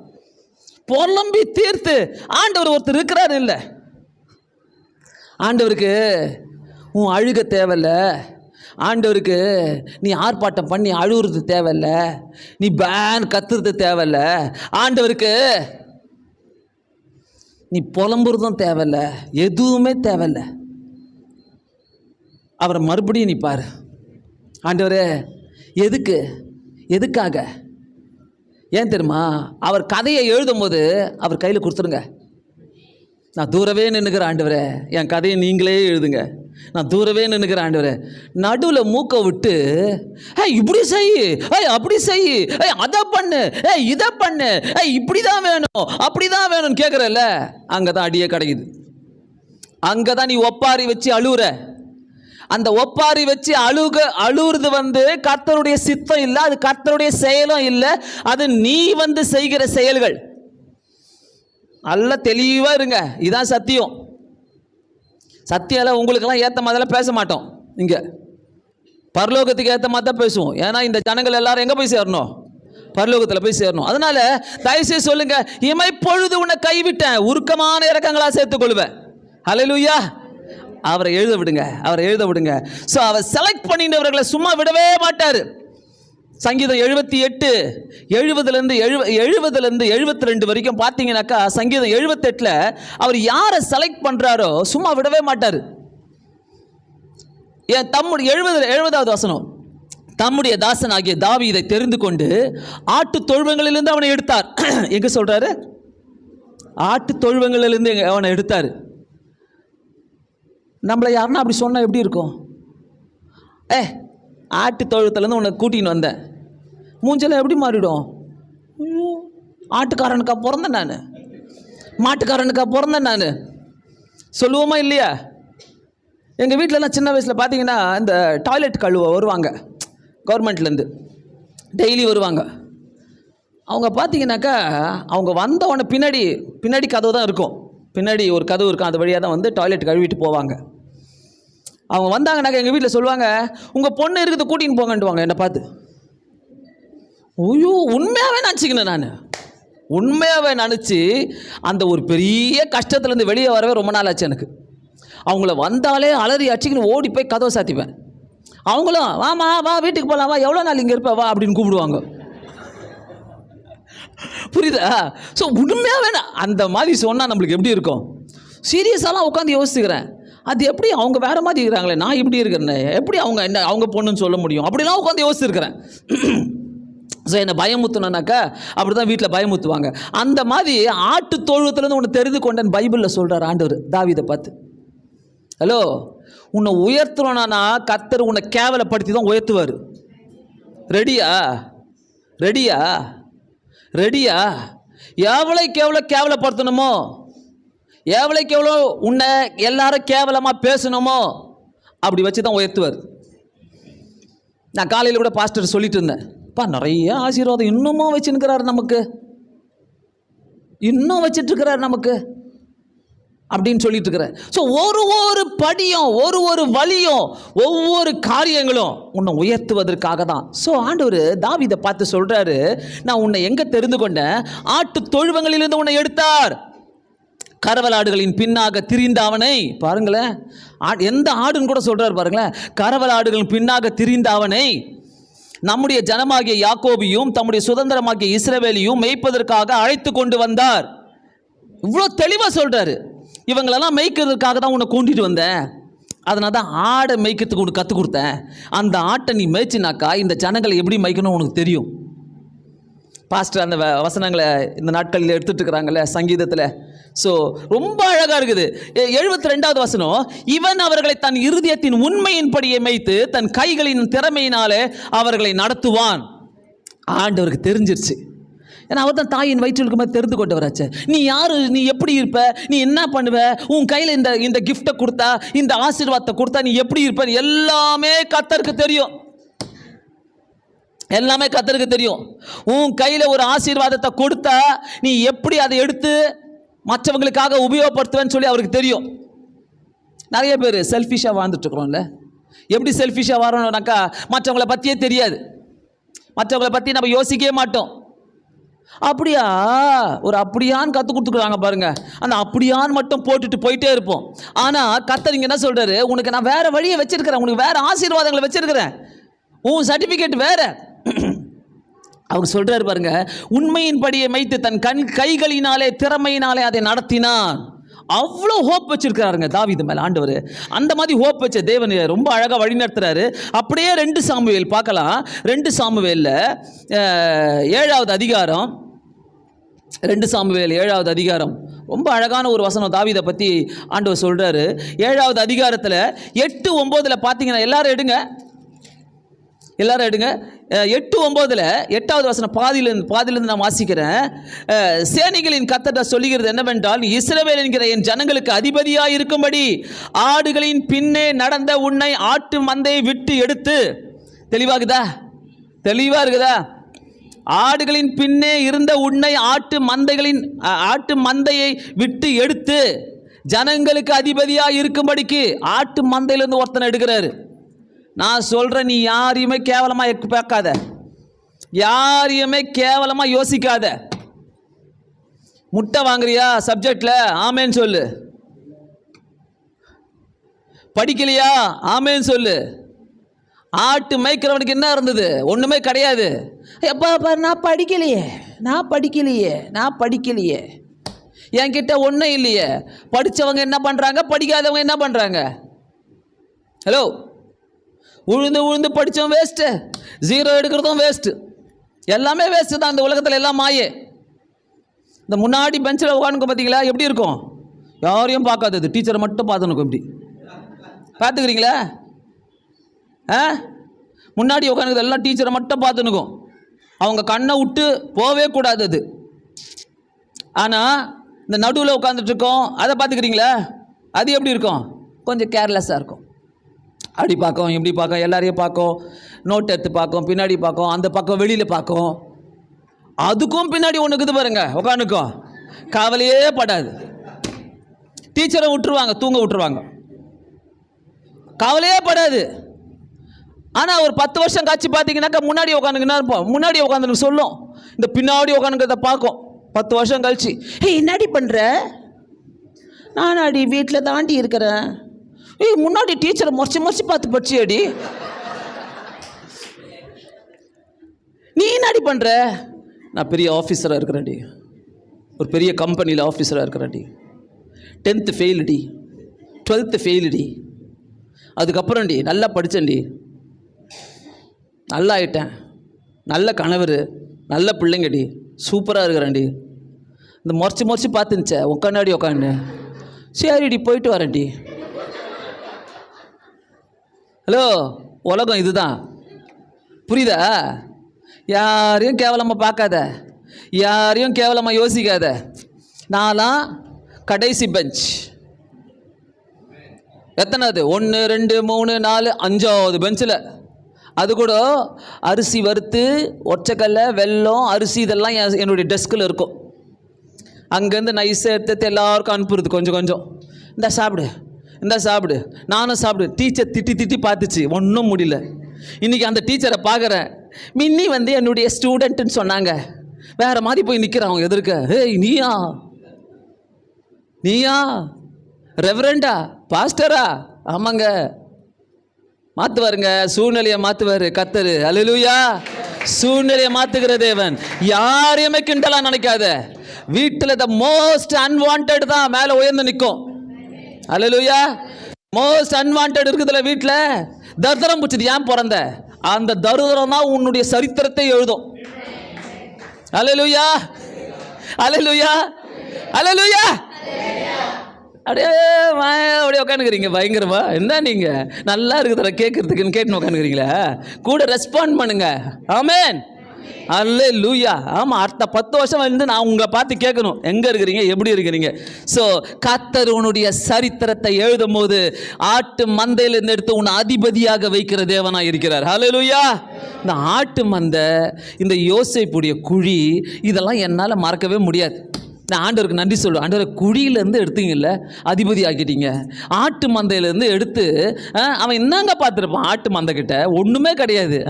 A: புலம்பி தீர்த்து ஆண்டவர் ஒருத்தர் இருக்கிறாரு. இல்லை, ஆண்டவருக்கு உன் அழுக தேவையில்ல. ஆண்டவருக்கு நீ ஆர்ப்பாட்டம் பண்ணி அழுகுறது தேவையில்ல. நீ பேன் கத்துறது தேவையில்ல. ஆண்டவருக்கு நீ புலம்புறதும் தேவையில்ல, எதுவுமே தேவையில்ல. அவரை மறுபடியும் நீ பாரு. ஆண்டவரே எதுக்காக? ஏன் தெரியுமா? அவர் கதையை எழுதும் போது அவர் கையில் கொடுத்துருங்க. நான் தூரவே நின்றுக்கிறேன், ஆண்டவரே என் கதையை நீங்களே எழுதுங்க. நான் தூரவே நின்னுக்கிறேன் ஆண்டவரே. நடுவில் மூக்கை விட்டு இப்படி செய், அப்படி செய், அதை பண்ணு, இதை பண்ணு, இப்படி தான் வேணும், அப்படி தான் வேணும்னு கேட்குறல்ல, அங்கே தான் அடியே கிடைக்குது. அங்கே தான் நீ ஒப்பாரி வச்சு அழுவுற. அந்த ஒப்பாரி வச்சு அழுவுறது கர்த்தருடைய சித்தம் இல்லை, அது கர்த்தருடைய செயலும் இல்லை, அது நீ செய்கிற செயல்கள். நல்ல தெளிவாக இருங்க. இதுதான் சத்தியம். சத்தியம் உங்களுக்கெல்லாம் ஏற்ற மாதிரிலாம் பேச மாட்டோம். இங்கே பரலோகத்துக்கு ஏற்ற மாதிரி தான் பேசுவோம். ஏன்னா இந்த ஜனங்கள் எல்லாரும் எங்கே போய் சேரணும்? பரலோகத்தில் போய் சேரணும். அதனால தயவுசெய்து சொல்லுங்க, இமைப்பொழுது உன்னை கைவிட்டேன், உருக்கமான இறக்கங்களா சேர்த்துக்கொள்வேன். ஹல்லேலூயா. அவரை எழுத விடுங்க, அவரை எழுத விடுங்க. ஸோ அவர் செலக்ட் பண்ணினவர்களை சும்மா விடவே மாட்டார். சங்கீதம் 78 70லேருந்து 72 வரைக்கும் பார்த்தீங்கன்னாக்கா, சங்கீதம் 78ல் அவர் யாரை செலக்ட் பண்ணுறாரோ சும்மா விடவே மாட்டார். ஏன் தம்முடைய 70வது வசனம், தம்முடைய தாசன் ஆகிய தாவீதை தெரிந்து கொண்டு ஆட்டு தொழுவங்களிலிருந்து அவனை எடுத்தார். எங்கே சொல்கிறாரு? ஆட்டு தொழுவங்களிலிருந்து அவனை எடுத்தார். நம்மளை யாருன்னா அப்படி சொன்னால் எப்படி இருக்கும்? ஆட்டு தொழுவத்துலேருந்து உன்னை கூட்டின்னு வந்தேன், மூஞ்செல்லாம் எப்படி மாறிடும்? ஆட்டுக்காரனுக்கா பிறந்தேன் நான், மாட்டுக்காரனுக்கா பிறந்தேன் நான் சொல்லுவோமா இல்லையா? எங்கள் வீட்டிலலாம் சின்ன வயசில் பார்த்தீங்கன்னா இந்த டாய்லெட் கழுவ வருவாங்க கவர்மெண்ட்லேருந்து, டெய்லி வருவாங்க. அவங்க பார்த்தீங்கன்னாக்கா, அவங்க வந்தவொடனே பின்னாடி கதவு தான் இருக்கும், பின்னாடி ஒரு கதவு இருக்கும், அது வழியாக தான் டாய்லெட் கழுவிட்டு போவாங்க. அவங்க வந்தாங்கன்னாக்கா எங்கள் வீட்டில் சொல்லுவாங்க, உங்கள் பொண்ணு இருக்குது கூட்டின்னு போங்கன்ட்டுவாங்க என்னை பார்த்து. ஐயோ, உண்மையாகவே நினச்சிக்கினேன் நான், உண்மையாகவே நினச்சி அந்த ஒரு பெரிய கஷ்டத்துலேருந்து வெளியே வரவே ரொம்ப நாள் ஆச்சு எனக்கு. அவங்கள வந்தாலே அலறி அடிச்சிக்கின்னு ஓடி போய் கதவை சாத்திப்பேன். அவங்களும் வாமா வா வீட்டுக்கு போகலாம், வா எவ்வளோ நாள் இங்கே இருப்ப வா அப்படின்னு கூப்பிடுவாங்க. புரியுதா? ஸோ உண்மையாகவே அந்த மாதிரி சொன்னால் நம்மளுக்கு எப்படி இருக்கும்? சீரியஸாலாம் உட்காந்து யோசிச்சுக்கிறேன், அது எப்படி அவங்க வேறு மாதிரி இருக்கிறாங்களே, நான் இப்படி இருக்கிறேன், எப்படி அவங்க என்ன அவங்க பொண்ணுன்னு சொல்ல முடியும்? அப்படிலாம் உட்காந்து யோசிச்சுருக்கிறேன். ஸோ என்னை பயமுத்துனாக்கா அப்படி தான் வீட்டில் பயமுத்துவாங்க. அந்த மாதிரி ஆட்டு தொழுவத்துலேருந்து உன்னை தெரிந்து கொண்டேன் பைபிளில் சொல்கிறார் ஆண்டவர் தாவீதை பார்த்து. ஹலோ, உன்னை உயர்த்தணும்னா கர்த்தர் உன்னை கேவலப்படுத்தி தான் உயர்த்துவார். ரெடியா? ரெடியா? ரெடியா? எவ்வளோக்கு எவ்வளோ கேவலப்படுத்தணுமோ, எவ்வளோக்கு எவ்வளோ உன்னை எல்லாரும் கேவலமாக பேசணுமோ அப்படி வச்சு தான் உயர்த்துவார். நான் காலையில் கூட பாஸ்டர் சொல்லிட்டு இருந்தேன், நிறைய ஆசீர்வாதம் இன்னமும் வச்சுருக்கிறார் நமக்கு, இன்னும் வச்சிட்ருக்கிறார் நமக்கு அப்படின்னு சொல்லிட்டு இருக்கிறேன். ஸோ ஒரு படியும் ஒரு வழியும் ஒவ்வொரு காரியங்களும் உன்னை உயர்த்துவதற்காக தான். ஸோ ஆண்டவர் தாவீதை பார்த்து சொல்கிறாரு, நான் உன்னை எங்கே தெரிந்து கொண்டேன்? ஆட்டு தொழுவங்களிலிருந்து உன்னை எடுத்தார், கரவலாடுகளின் பின்னாக திரிந்த அவனை. பாருங்களேன், எந்த ஆடுன்னு கூட சொல்கிறார் பாருங்களேன். கரவலாடுகளின் பின்னாக திரிந்த அவனை நம்முடைய ஜனமாகிய யாக்கோபையும் தம்முடைய சுதந்திரமாகிய இஸ்ரவேலையும் மேய்ப்பதற்காக அழைத்து கொண்டு வந்தார். இவ்வளோ தெளிவாக சொல்கிறாரு, இவங்களெல்லாம் மேய்க்கிறதுக்காக தான் உன்னை கூட்டிகிட்டு வந்தேன், அதனால தான் ஆடை மேய்க்கிறதுக்கு உனக்கு கற்றுக் கொடுத்தேன். அந்த ஆட்டை நீ மேய்ச்சினாக்கா இந்த ஜனங்களை எப்படி மேய்க்கணும் உனக்கு தெரியும். பாஸ்டர் அந்த வசனங்களை இந்த நாட்களில் எடுத்துகிட்டு இருக்கிறாங்கல்ல சங்கீதத்தில். ஸோ ரொம்ப அழகாக இருக்குது. 72வது வசனம், இவன் அவர்களை தன் இருதயத்தின் உண்மையின்படியே மேய்த்து தன் கைகளின் திறமையினாலே அவர்களை நடத்துவான். ஆண்டவருக்கு தெரிஞ்சிருச்சு, ஏன்னா அவர் தான் தாயின் வயிற்றில் மாதிரி தெரிந்து கொண்டு வராச்சு. நீ யார், நீ எப்படி இருப்ப, நீ என்ன பண்ணுவ, உன் கையில் இந்த கிஃப்டை கொடுத்தா, இந்த ஆசீர்வாதத்தை கொடுத்தா நீ எப்படி இருப்ப, எல்லாமே கர்த்தருக்கு தெரியும். எல்லாமே கர்த்தருக்கு தெரியும். உன் கையில் ஒரு ஆசீர்வாதத்தை கொடுத்தா நீ எப்படி அதை எடுத்து மற்றவங்களுக்காக உபயோகப்படுத்துவேன்னு சொல்லி அவருக்கு தெரியும். நிறைய பேர் செல்ஃபிஷாக வாழ்ந்துட்டுருக்குறோம்ல. எப்படி செல்ஃபிஷாக வரணும்னாக்கா, மற்றவங்களை பற்றியே தெரியாது, மற்றவங்களை பற்றி நம்ம யோசிக்கவே மாட்டோம். அப்படியா ஒரு அப்படியான்னு கற்றுக் கொடுத்துக்குறாங்க பாருங்க, அந்த அப்படியான்னு மட்டும் போட்டுட்டு போயிட்டே இருப்போம். ஆனால் கர்த்தர் இங்கே என்ன சொல்கிறாரு, உனக்கு நான் வேறு வழியை வச்சிருக்கிறேன், உனக்கு வேறு ஆசீர்வாதங்களை வச்சிருக்கிறேன், உன் சர்டிஃபிகேட் வேறு. அவர் சொல்கிறார் பாருங்க, உண்மையின்படியே மேய்த்து தன் கைகளினாலே திறமையினாலே அதை நடத்தினான். அவ்வளோ ஹோப் வச்சிருக்கிறாருங்க தாவீது மேலே ஆண்டவர். அந்த மாதிரி ஹோப் வச்ச தேவன் ரொம்ப அழகாக வழி நடத்துகிறாரு. அப்படியே 2 சாமுவேல் பார்க்கலாம். 2 சாமுவேலில் 7வது அதிகாரம் 2 சாமுவேல் 7வது அதிகாரம், ரொம்ப அழகான ஒரு வசனம். தாவீதை பற்றி ஆண்டவர் சொல்கிறாரு. 7வது அதிகாரத்தில் 8-9 பார்த்தீங்கன்னா, எல்லாரும் எடுங்க 8-9, 8வது வசனம் பாதியிலிருந்து நான் வாசிக்கிறேன். சேனைகளின் கர்த்தர் சொல்லுகிறது என்னவென்றால், இஸ்ரவேல் என்கிற என் ஜனங்களுக்கு அதிபதியாக இருக்கும்படி ஆடுகளின் பின்னே நடந்த உன்னை ஆட்டு மந்தையை விட்டு எடுத்து, தெளிவாக இருக்குதா? ஆடுகளின் பின்னே இருந்த உன்னை ஆட்டு மந்தையை விட்டு எடுத்து ஜனங்களுக்கு அதிபதியாக இருக்கும்படிக்கு ஆட்டு மந்தையிலிருந்து ஒருத்தனை எடுக்கிறாரு. நான் சொல்கிறேன், நீ யாரையுமே கேவலமாக பார்க்காத, யாரையுமே கேவலமாக யோசிக்காத. முட்டை வாங்குறியா சப்ஜெக்டில், ஆமேன்னு சொல்லு. படிக்கலையா, ஆமேன்னு சொல்லு. ஆட்டு மேய்க்கிறவனுக்கு என்ன இருந்தது? ஒன்றுமே கிடையாது. எப்பா நான் படிக்கலையே, என்கிட்ட ஒன்றும் இல்லையே. படித்தவங்க என்ன பண்ணுறாங்க, படிக்காதவங்க என்ன பண்ணுறாங்க? ஹலோ, உழுந்து படித்தவன் வேஸ்ட்டு, 0 எடுக்கிறதும் வேஸ்ட்டு, எல்லாமே வேஸ்ட்டு தான். இந்த உலகத்தில் எல்லாம் மாயே. இந்த முன்னாடி பெஞ்சில் உட்காந்துக்கும் பார்த்தீங்களா, எப்படி இருக்கும்? யாரையும் பார்க்காதது, டீச்சரை மட்டும் பார்த்துனுக்கும். இப்படி பார்த்துக்கிறீங்களா? முன்னாடி உட்காந்துக்குது எல்லாம் டீச்சரை மட்டும் பார்த்துனுக்கும். அவங்க கண்ணை விட்டு போவே கூடாது அது. ஆனால் இந்த நடுவில் உட்காந்துட்ருக்கோம், அதை பார்த்துக்கிறீங்களா? அது எப்படி இருக்கும்? கொஞ்சம் கேர்லெஸ்ஸாக இருக்கும். அப்படி பார்க்கும், இப்படி பார்க்கும், எல்லாரையும் பார்க்கும், நோட் எடுத்து பார்க்கும், பின்னாடி பார்க்கும், அந்த பக்கம் வெளியில் பார்க்கும். அதுக்கும் பின்னாடி ஒன்று இருக்குது பாருங்க, உட்காந்துக்கும். கவலையே படாது. டீச்சரை விட்டுருவாங்க, தூங்க விட்டுருவாங்க, கவலையே படாது. ஆனால் ஒரு 10 வருஷம் காட்சி பார்த்தீங்கன்னாக்கா முன்னாடி உட்காந்துக்குன்னா இருப்போம். முன்னாடி உட்காந்துன்னு சொல்லும், இந்த பின்னாடி உட்காந்துக்கிறத பார்க்கும். 10 வருஷம் கழிச்சு, என்னடி பண்ணுற? நானாடி வீட்டில் தாண்டி இருக்கிறேன். முன்னாடி டீச்சரை முறைச்சி பார்த்து படிச்சியடி, நீ என்னடி பண்ணுற? நான் பெரிய ஆஃபீஸராக இருக்கிறேன்டி, ஒரு பெரிய கம்பெனியில் ஆஃபீஸராக இருக்கிறேன்டி. 10th ஃபெயிலுடி, 12th ஃபெயிலுடி. அதுக்கப்புறம்டி நல்லா படித்தேன்டி, நல்லா ஆயிட்டேன், நல்ல கணவர், நல்ல பிள்ளைங்கடி, சூப்பராக இருக்கிறேன்டி. இந்த முறைச்சி பார்த்துச்சே உட்காண்டாடி உட்காந்து, சரிடி போயிட்டு வரேன்டி. ஹலோ, உலகம் இதுதான், புரியுதா? யாரையும் கேவலமாக பார்க்காத, யாரையும் கேவலமாக யோசிக்காத. நான்லாம் கடைசி பெஞ்ச். எத்தனாவது? 1 2 3 4 5வது பெஞ்சில். அது கூட அரிசி வறுத்து, ஒற்றைக்கல்ல, வெல்லம், அரிசி இதெல்லாம் என்னுடைய டெஸ்கில் இருக்கும். அங்கேருந்து நைஸாக எடுத்து எல்லாருக்கும் அனுப்புறது கொஞ்சம் கொஞ்சம். இந்த சாப்பிடு, நானும் சாப்பிடு. டீச்சர் திட்டி பார்த்துச்சு, ஒன்றும் முடியல. இன்றைக்கி அந்த டீச்சரை பார்க்குறேன். மின்னி என்னுடைய ஸ்டூடெண்ட்டுன்னு சொன்னாங்க, வேறு மாதிரி போய் நிற்கிறான் அவங்க எதிர்க்க. நீயா ரெவரண்டா, பாஸ்டரா? ஆமாங்க, மாற்றுவாருங்க, சூழ்நிலையை மாற்றுவார் கர்த்தர். அல்லேலூயா. சூழ்நிலையை மாற்றுகிற தேவன். யாரையுமே கிண்டலாம் நினைக்காத. வீட்டில் த மோஸ்ட் அன்வான்ட் தான் மேலே உயர்ந்து நிற்கும். அல்லேலூயா. மோஸ்ட் அன்வான்ட் இருக்குதுல்ல வீட்டில், தரித்திரம் பிடிச்சது. ஏன் பிறந்த? அந்த தரித்திரம் தான் உன்னுடைய சரித்திரத்தை எழுதும். அல்லேலூயா, அல்லேலூயா, அல்லேலூயா. அப்படியே உட்காந்துக்கிறீங்க பயங்கரமா. என்ன நீங்கள் நல்லா இருக்குதுல கேட்குறதுக்குன்னு கேட்டுன்னு உட்காந்துக்கிறீங்களா? கூட ரெஸ்பாண்ட் பண்ணுங்க. ஆமென், அல்லேலூயா. ஆமாம், அடுத்த 10 வருஷம் நான் உங்களை பார்த்து கேட்கணும், எங்கே இருக்கிறீங்க, எப்படி இருக்கிறீங்க. ஸோ கர்த்தர் உன்னுடைய சரித்திரத்தை எழுதும் போது ஆட்டு மந்தையிலிருந்து எடுத்து உன்னை அதிபதியாக வைக்கிற தேவனாக இருக்கிறார். அல்லேலூயா. இந்த ஆட்டு மந்தை, இந்த யோசேப்புடைய குழி, இதெல்லாம் என்னால் மறக்கவே முடியாது. நான் ஆண்டவருக்கு நன்றி சொல்லுவேன். ஆண்டவரை குழியிலேருந்து எடுத்தீங்கல்ல, அதிபதி ஆக்கிட்டீங்க. ஆட்டு மந்தையிலேருந்து எடுத்து அவன் என்னங்க பார்த்துருப்பான்? ஆட்டு மந்தைக்கிட்ட ஒன்றுமே கிடையாது,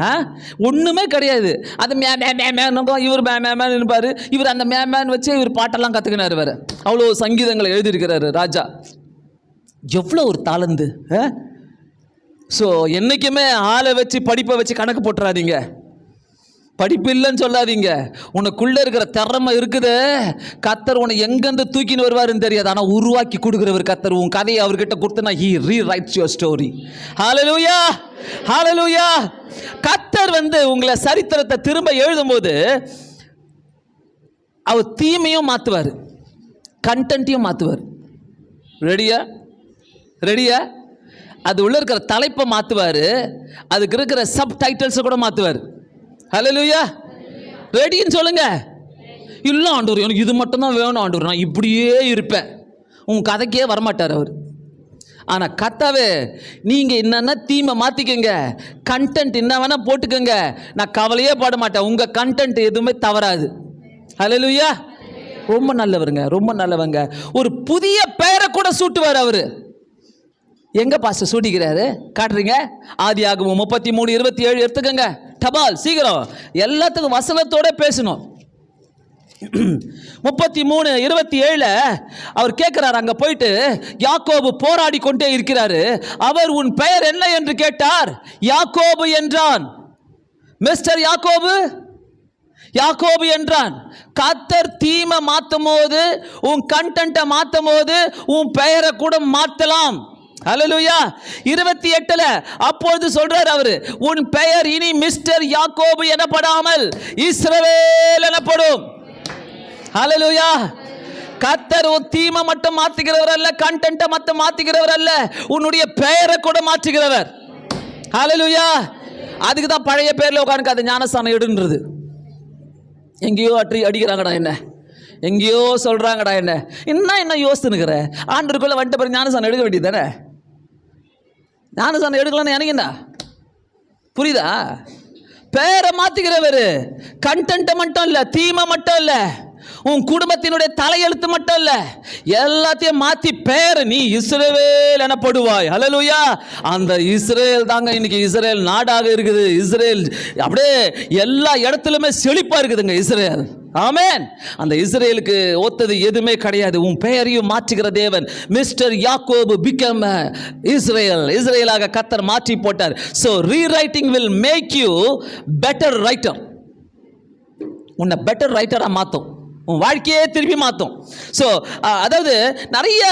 A: ஒன்றுமே கிடையாது. அது மேனுக்கும் இவர் மேன்னு இருப்பார். இவர் அந்த மேன் வச்சு இவர் பாட்டெல்லாம் கற்றுக்கினார். வேறு அவ்வளோ சங்கீதங்களை எழுதியிருக்கிறாரு ராஜா. எவ்வளோ ஒரு தாளந்து. ஸோ என்றைக்குமே ஆளை வச்சு படிப்பை வச்சு கணக்கு போட்டுறாதீங்க. படிப்பு இல்லைன்னு சொல்லாதீங்க. உனக்குள்ளே இருக்கிற திறமை இருக்குது. கர்த்தர் உன்னை எங்கேருந்து தூக்கின்னு வருவாருன்னு தெரியாது, ஆனால் உருவாக்கி கொடுக்குறவர் கர்த்தர். உன் கதையை அவர்கிட்ட கொடுத்தனா ஹீ ரீரைட்ஸ் யுவர் ஸ்டோரி. ஹல்லேலூயா, ஹல்லேலூயா. கர்த்தர் உங்களை சரித்திரத்தை திரும்ப எழுதும்போது அவர் தீமையும் மாற்றுவார், கண்டென்ட்டையும் மாற்றுவார். ரெடியா? ரெடியா? அது உள்ள இருக்கிற தலைப்பை மாற்றுவார், அதுக்கு இருக்கிற சப் டைட்டில்ஸை கூட மாற்றுவார். ஹல்லேலூயா. ரெடின்னு சொல்லுங்க. இல்லை ஆண்டவர் எனக்கு இது மட்டும்தான் வேணும் ஆண்டவர், நான் இப்படியே இருப்பேன். உங்கள் கதைக்கே வரமாட்டார் அவர். ஆனால் கர்த்தாவே நீங்கள் என்னென்ன தீமை மாற்றிக்கங்க, கண்டென்ட் என்ன வேணால் போட்டுக்கோங்க, நான் கவலையே பட மாட்டேன், உங்கள் கண்டென்ட் எதுவுமே தவறாது. ஹல்லேலூயா. ரொம்ப நல்லவருங்க, ரொம்ப நல்லவங்க. ஒரு புதிய பெயரை கூட சூட்டுவார் அவர். எங்க பாஸ்டர் சூட்டிக்கிறாரு காட்டுறீங்க? ஆதியாகமம் 33:27 எடுத்துக்கங்க. தபால் சீக்கிரம், எல்லாத்துக்கும் வசனத்தோட பேசணும். 33:27 அவர் கேட்கிறார். அங்க போயிட்டு யாக்கோபு போராடி கொண்டே இருக்கிறாரு. அவர் உன் பெயர் என்ன என்று கேட்டார். யாக்கோபு என்றான். மிஸ்டர் யாக்கோபு, யாக்கோபு என்றான். கர்த்தர் தீமை மாத்தும் போது, உன் கண்டென்ட்டை மாத்தும் போது உன் பெயரை கூட மாத்தலாம். ஹல்லேலூயா. 28 அப்பொழுது சொல்றார் அவரு, உன் பெயர் இனி மிஸ்டர் யாக்கோபு எனப்படாமல் இஸ்ரவேல் எனப்படும். ஹல்லேலூயா. கர்த்தர் உன் தீமை மட்டும் மாத்துகிறவர் அல்ல, கண்டென்ட்டை மட்டும் மாத்துகிறவர் அல்ல, உன்னுடைய பெயரை கூட மாற்றுகிறவர். ஹல்லேலூயா. அதுக்கு தான் பழைய பேர்ல உட்கார்ந்து ஞானஸ்தானம் எடுன்றது. எங்கேயோ அடிக்கிறாங்கடா என்ன, எங்கேயோ சொல்றாங்கடா என்ன, என்ன யோசிச்சுனுக்கிற? ஆண்டருக்குள்ள வந்துட்ட பிறகு ஞானஸ்தானம் எடுக்க வேண்டியது தானே. ஞானஸ்தானம் எடுக்கலான்னு எனக்கு என்ன புரியுதா? பேரை மாத்திக்கிறவர், கண்டென்ட் மட்டும் இல்ல, தீமை மட்டும் இல்ல, உன் குடும்பத்தினுடைய தலையெழுத்து மட்டும் இல்ல, எல்லாத்தையும் மாத்தி பேர் நீ இஸ்ரவேல் எனப்படுவாய். ஹல்லேலூயா. அந்த இஸ்ரேல் தாங்க இன்னைக்கு இஸ்ரேல் நாடாக இருக்குது. இஸ்ரேல் அப்படியே எல்லா இடத்துலயுமே செழிப்பா இருக்குதுங்க இஸ்ரேல். ஆமென். அந்த இஸ்ரேலுக்கு ஒத்தது எதுவுமே கிடையாது. உன் பெயரையும் மாற்றுகிற தேவன். மிஸ்டர் யாக்கோபு பிகம் இஸ்ரேல். இஸ்ரேலாக கர்த்தர் மாற்றி போட்டார். So rewriting will make you better writer. உன்னை பெட்டர் ரைட்டரா மாத்தும், உன் வாழ்க்கையே திருப்பி மாற்றும். ஸோ அதாவது நிறைய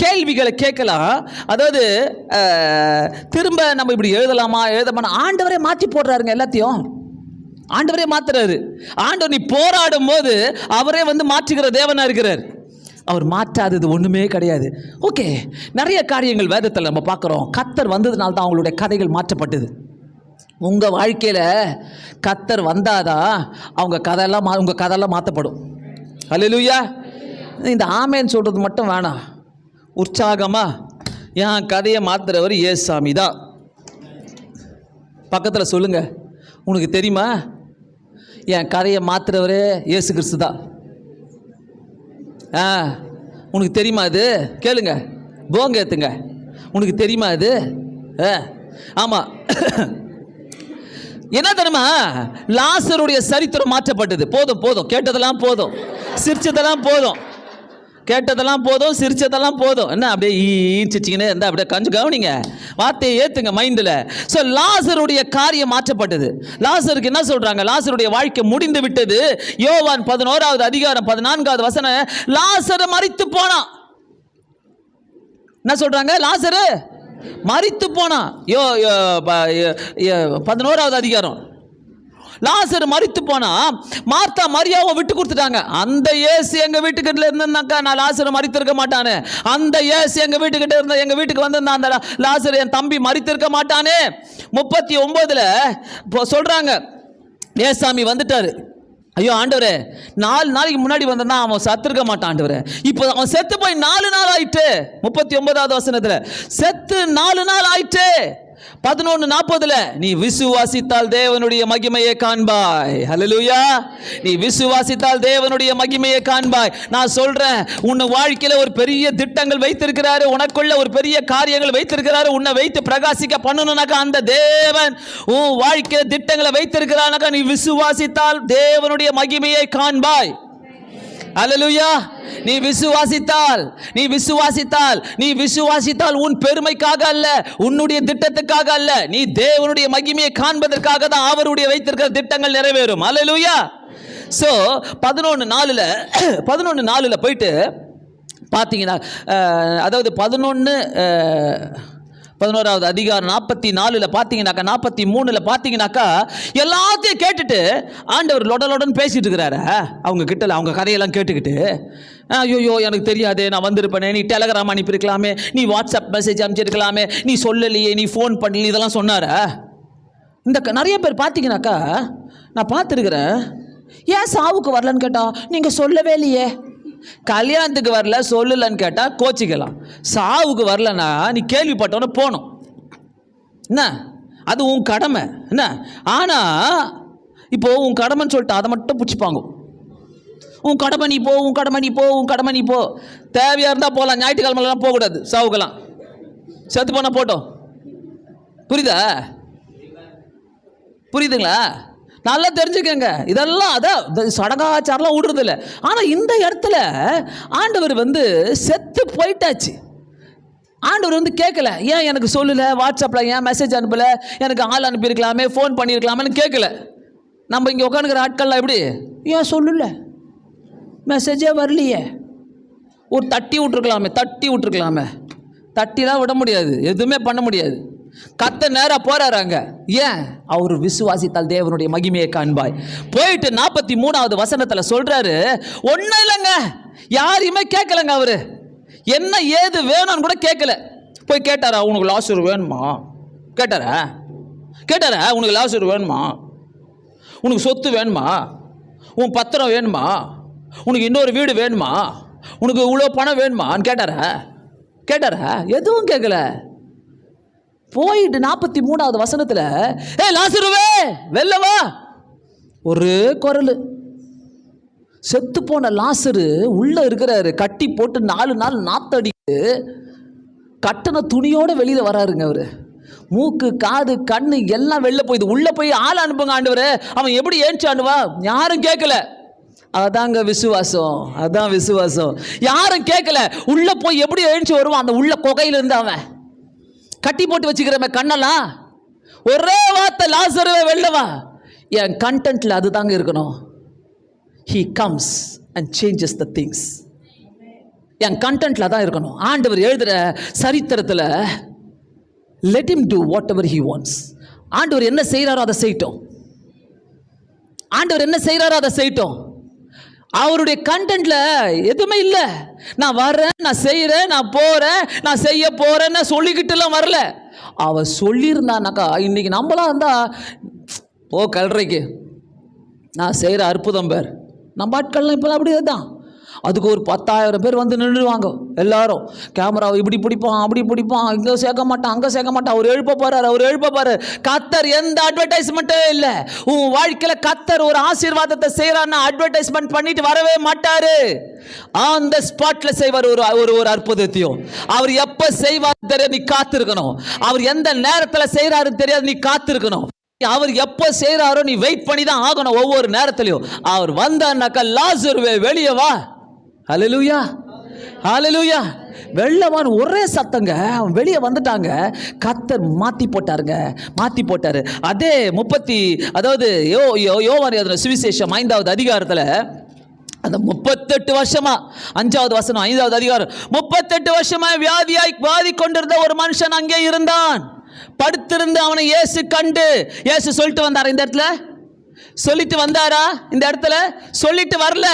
A: கேள்விகளை கேட்கலாம். அதாவது திரும்ப நம்ம இப்படி எழுதலாமா எழுதமான, ஆண்டவரே மாற்றி போடுறாருங்க எல்லாத்தையும். ஆண்டவரே மாத்துறாரு. ஆண்டவர் நீ போராடும் போது அவரே வந்து மாற்றுகிற தேவனா இருக்கிறார். அவர் மாற்றாதது ஒன்றுமே கிடையாது. ஓகே, நிறைய காரியங்கள் வேதத்தில் நம்ம பார்க்குறோம். கர்த்தர் வந்ததுனால தான் அவங்களுடைய கதைகள் மாற்றப்பட்டது. உங்கள் வாழ்க்கையில் கர்த்தர் வந்தாதான் அவங்க கதையெல்லாம் உங்கள் கதையெல்லாம் மாற்றப்படும். ஹல்லேலூயா. இந்த ஆமேன்னு சொல்கிறது மட்டும் வேணாம். உற்சாகமாக என் கதையை மாற்றுறவர் ஏசாமி தான். பக்கத்தில் சொல்லுங்கள், உனக்கு தெரியுமா என் கதையை மாற்றுறவரே இயேசு கிறிஸ்து தான். உனக்கு தெரியுமா அது? கேளுங்க, போங்க ஏற்றுங்க. உனக்கு தெரியுமா அது? ஆமாம். என்ன தெரியுமா? லாசருடைய சரித்திரம் மாற்றப்பட்டது. போதும் போதும், கேட்டதெல்லாம் போதும், சிரிச்சதெல்லாம் போதும், கேட்டதெல்லாம் போதும், சிரிச்சதெல்லாம் போதும். என்ன அப்படியே ஈச்சிச்சிங்கன்னு இருந்தால் அப்படியே கொஞ்சம் கவனிங்க, வார்த்தையை ஏற்றுங்க மைண்டில். ஸோ லாசருடைய காரியம் மாற்றப்பட்டது. லாசருக்கு என்ன சொல்கிறாங்க? லாசருடைய வாழ்க்கை முடிந்து விட்டது. யோவான் 11வது அதிகாரம் 14வது வசனம், லாசரு மரித்து போனான். என்ன சொல்கிறாங்க? லாசரு மரித்து போனான். 11வது அதிகாரம். லாசரு மரித்து போனா, மார்த்தா மரியாவை விட்டு கொடுத்துட்டாங்க. அந்த இயேசு எங்க வீட்டுக்கிட்ட இருந்தாக்கா நான் லாசரு மரித்திருக்க மாட்டானே. அந்த இயேசு எங்க வீட்டுக்கிட்ட இருந்த, எங்க வீட்டுக்கு வந்திருந்தா அந்த லாசரு என் தம்பி மரித்திருக்க மாட்டானே. 39 சொல்றாங்க, ஏசாமி வந்துட்டாரு. ஐயோ ஆண்டவரே, 4 நாளைக்கு முன்னாடி வந்தா அவன் சத்திருக்க மாட்டான் ஆண்டவரே. இப்போ அவன் செத்து போய் 4 நாள் ஆயிட்டு. 39வது வசனத்துல செத்து 4 நாள் ஆயிட்டு. 11:40 நீ விசுவாசித்தால் தேவனுடைய மகிமையை காண்பாய். ஹல்லேலூயா. நீ விசுவாசித்தால் தேவனுடைய மகிமையை காண்பாய். நான் சொல்றேன், உன் வாழ்க்கையில ஒரு பெரிய திட்டங்கள் வைத்திருக்கிறாரு, உனக்குள்ள ஒரு பெரிய காரியங்கள் வைத்திருக்கிறாரு. உன்னை வைத்து பிரகாசிக்க பண்ணணும்னாக்கா அந்த தேவன் உன் வாழ்க்கையில திட்டங்களை வைத்திருக்கிறானாக்கா நீ விசுவாசித்தால் தேவனுடைய மகிமையை காண்பாய். அல்லேலூயா. நீ விசுவாசித்தால், நீ விசுவாசித்தால், நீ விசுவாசித்தால் உன் பெருமைக்காக அல்ல, உன்னுடைய திட்டத்துக்காக அல்ல, நீ தேவனுடைய மகிமையை காண்பதற்காக தான் அவருடைய வைத்திருக்கிற திட்டங்கள் நிறைவேறும். அல்லேலூயா. சோ 11:4 போயிட்டு பார்த்தீங்கன்னா, அதாவது 11 11வது அதிகாரம் 44 பார்த்தீங்கன்னாக்கா 43 பார்த்தீங்கன்னாக்கா எல்லாத்தையும் கேட்டுட்டு ஆண்டவர் லொடலொடன்னு பேசிட்டு இருக்கிறாரு. அவங்க கிட்ட அவங்க கதையெல்லாம் கேட்டுக்கிட்டு, ஐயோ எனக்கு தெரியாது, நான் வந்திருப்பேனே, நீ டெலகிராம் அனுப்பியிருக்கலாமே, நீ வாட்ஸ்அப் மெசேஜ் அனுப்பிச்சிருக்கலாமே, நீ சொல்லலையே, நீ ஃபோன் பண்ணல, இதெல்லாம் சொன்னார. இந்த நிறைய பேர் பார்த்தீங்கன்னாக்கா நான் பார்த்துருக்குறேன். ஏன் சாவுக்கு வரலன்னு கேட்டா நீங்கள் சொல்லவே இல்லையே. கல்யாணத்துக்கு வரல சொல்லலன்னு கேட்டால் கோச்சிக்கலாம். சாவுக்கு வரலன்னா நீ கேள்விப்பட்டவன போகணும், என்ன அது உன் கடமை என்ன. ஆனால் இப்போ உன் கடமைன்னு சொல்லிட்டு அதை மட்டும் பிடிச்சிப்பாங்க. உன் கடமை நீ போ, உன் கடமை நீ போ, உன் கடமை நீ போ. தேவையாக இருந்தால் போகலாம், ஞாயிற்றுக்கிழமெல்லாம் போகக்கூடாது, சாவுக்கெல்லாம் செத்து போனால் போட்டோம். புரியுதா? புரியுதுங்களா? நல்லா தெரிஞ்சுக்கங்க. இதெல்லாம் அதான் சடங்காச்சாரம்லாம் விடுறது இல்லை. ஆனால் இந்த இடத்துல ஆண்டவர் செத்து போயிட்டாச்சு. ஆண்டவர் கேட்கல, ஏன் எனக்கு சொல்லலை, வாட்ஸ்அப்பில் ஏன் மெசேஜ் அனுப்பலை, எனக்கு ஆள் அனுப்பியிருக்கலாமே, ஃபோன் பண்ணியிருக்கலாமேன்னு கேட்கல. நம்ம இங்கே உட்காந்துக்கிற ஆட்கள்லாம் எப்படி, ஏன் சொல்லலை, மெசேஜே வரலையே, ஒரு தட்டி விட்டுருக்கலாமே. தட்டிலாம் விட முடியாது, எதுவுமே பண்ண முடியாது. கத்த நேரா போறாங்க. ஏன்? அவர் விசுவாசித்தால் தேவனுடைய மகிமையை காண்பாய். போயிட்டு 43வது வசனத்துல சொல்றாரு, ஒன்னும் இல்லைங்க, யாரையுமே கேட்கலங்க. அவரு என்ன ஏது வேணும்னு கூட கேட்கல. போய் கேட்டாரா, உனக்கு லாசர் வேணுமா கேட்டாரா? உனக்கு லாசர் வேணுமா, உனக்கு சொத்து வேணுமா, உன் பத்திரம் வேணுமா, உனக்கு இன்னொரு வீடு வேணுமா, உனக்கு இவ்வளோ பணம் வேணுமான்னு கேட்டாரா? எதுவும் கேட்கல. போயிட்டு 43வது வசனத்துல, ஏ லாசருவே வெளில வா, ஒரு குரல். செத்து போன லாசரு உள்ள இருக்கிறாரு, கட்டி போட்டு 4 நாள் நாத்தடிக்கு கட்டண துணியோட வெளியில வராருங்க. அவரு மூக்கு காது கண்ணு எல்லாம் வெளில போயிது. உள்ள போய் ஆள் அனுப்புங்க ஆண்டவரே, அவன் எப்படி ஏன்ச்சு அனுவா, யாரும் கேட்கல. அதாங்க விசுவாசம், அதான் விசுவாசம். யாரும் கேட்கல. உள்ள போய் எப்படி எழுந்து வருவான், அந்த உள்ள கொகையில இருந்து அவன் கட்டி போட்டு வச்சுக்கிறவ கண்ணெல்லாம். ஒரே வார்த்தை, லாசருவே வெளிலவா. என் கண்டென்ட்ல அதுதாங்க இருக்கணும். He comes and changes the things. என் கண்டென்ட்ல தான் இருக்கணும். ஆண்டவர் எழுதுற சரித்திரத்தில் let him do whatever he wants. ஆண்டவர் என்ன செய்யறாரோ அதை செய்யட்டும். ஆண்டவர் என்ன செய்யறாரோ அதை செய்யட்டும். அவருடைய கண்டென்ட்ல எதுவுமே இல்லை. நான் வர்றேன், நான் செய்கிறேன், நான் போகிறேன், நான் செய்ய போகிறேன்னு சொல்லிக்கிட்டுலாம் வரல. அவ சொல்லியிருந்தானாக்கா இன்னைக்கு நம்மளாம் இருந்தா, ஓ கல்றைக்கு நான் செய்கிற அற்புதம் பேர். நம்ம ஆட்கள்லாம் இப்போலாம் அப்படி தான். அதுக்கு ஒரு 10,000 பேர் நின்றுவாங்க. எல்லாரும் கேமராவை இப்படி பிடிப்பான், அப்படி பிடிப்பான், இங்கே சேர்க்க மாட்டான், அங்கே சேர்க்க மாட்டான். அவர் எழுப்ப போறாரு. கத்தர் எந்த அட்வர்டைஸ்மெண்ட்டும் இல்லை. உன் வாழ்க்கையில் கத்தர் ஒரு ஆசீர்வாதத்தை செய்யறான்னா அட்வர்டைஸ்மெண்ட் பண்ணிட்டு வரவே மாட்டாரு. ஆன் த ஸ்பாட்ல செய்வார் ஒரு அற்புதத்தையும். அவர் எப்ப செய்வார் தெரியாது, நீ காத்திருக்கணும். அவர் எந்த நேரத்தில் செய்யறாரு தெரியாது, நீ காத்திருக்கணும். அவர் எப்போ செய்யறாரோ நீ வெயிட் பண்ணி தான் ஆகணும். ஒவ்வொரு நேரத்திலையும் அவர் வந்தான்னாக்கா, லாசருவே வெளியே வா. ஹல்லேலூயா, ஹல்லேலூயா. வெள்ளவான் ஒரே சத்தங்க. அவன் வெளியே வந்துட்டாங்க. கர்த்தர் மாற்றி போட்டாரு. அதே அதாவது யோவான் எழுதின சுவிசேஷம் 5வது அதிகாரத்தில் அந்த 38 வருஷமா, 5வது வசனம் 5வது அதிகாரம், 38 வருஷமா வியாதி கொண்டிருந்த ஒரு மனுஷன் அங்கே இருந்தான். படுத்திருந்து அவனை இயேசு கண்டு, இயேசு சொல்லிட்டு வந்தாரா இந்த இடத்துல? சொல்லிட்டு வந்தாரா இந்த இடத்துல? சொல்லிட்டு வரல.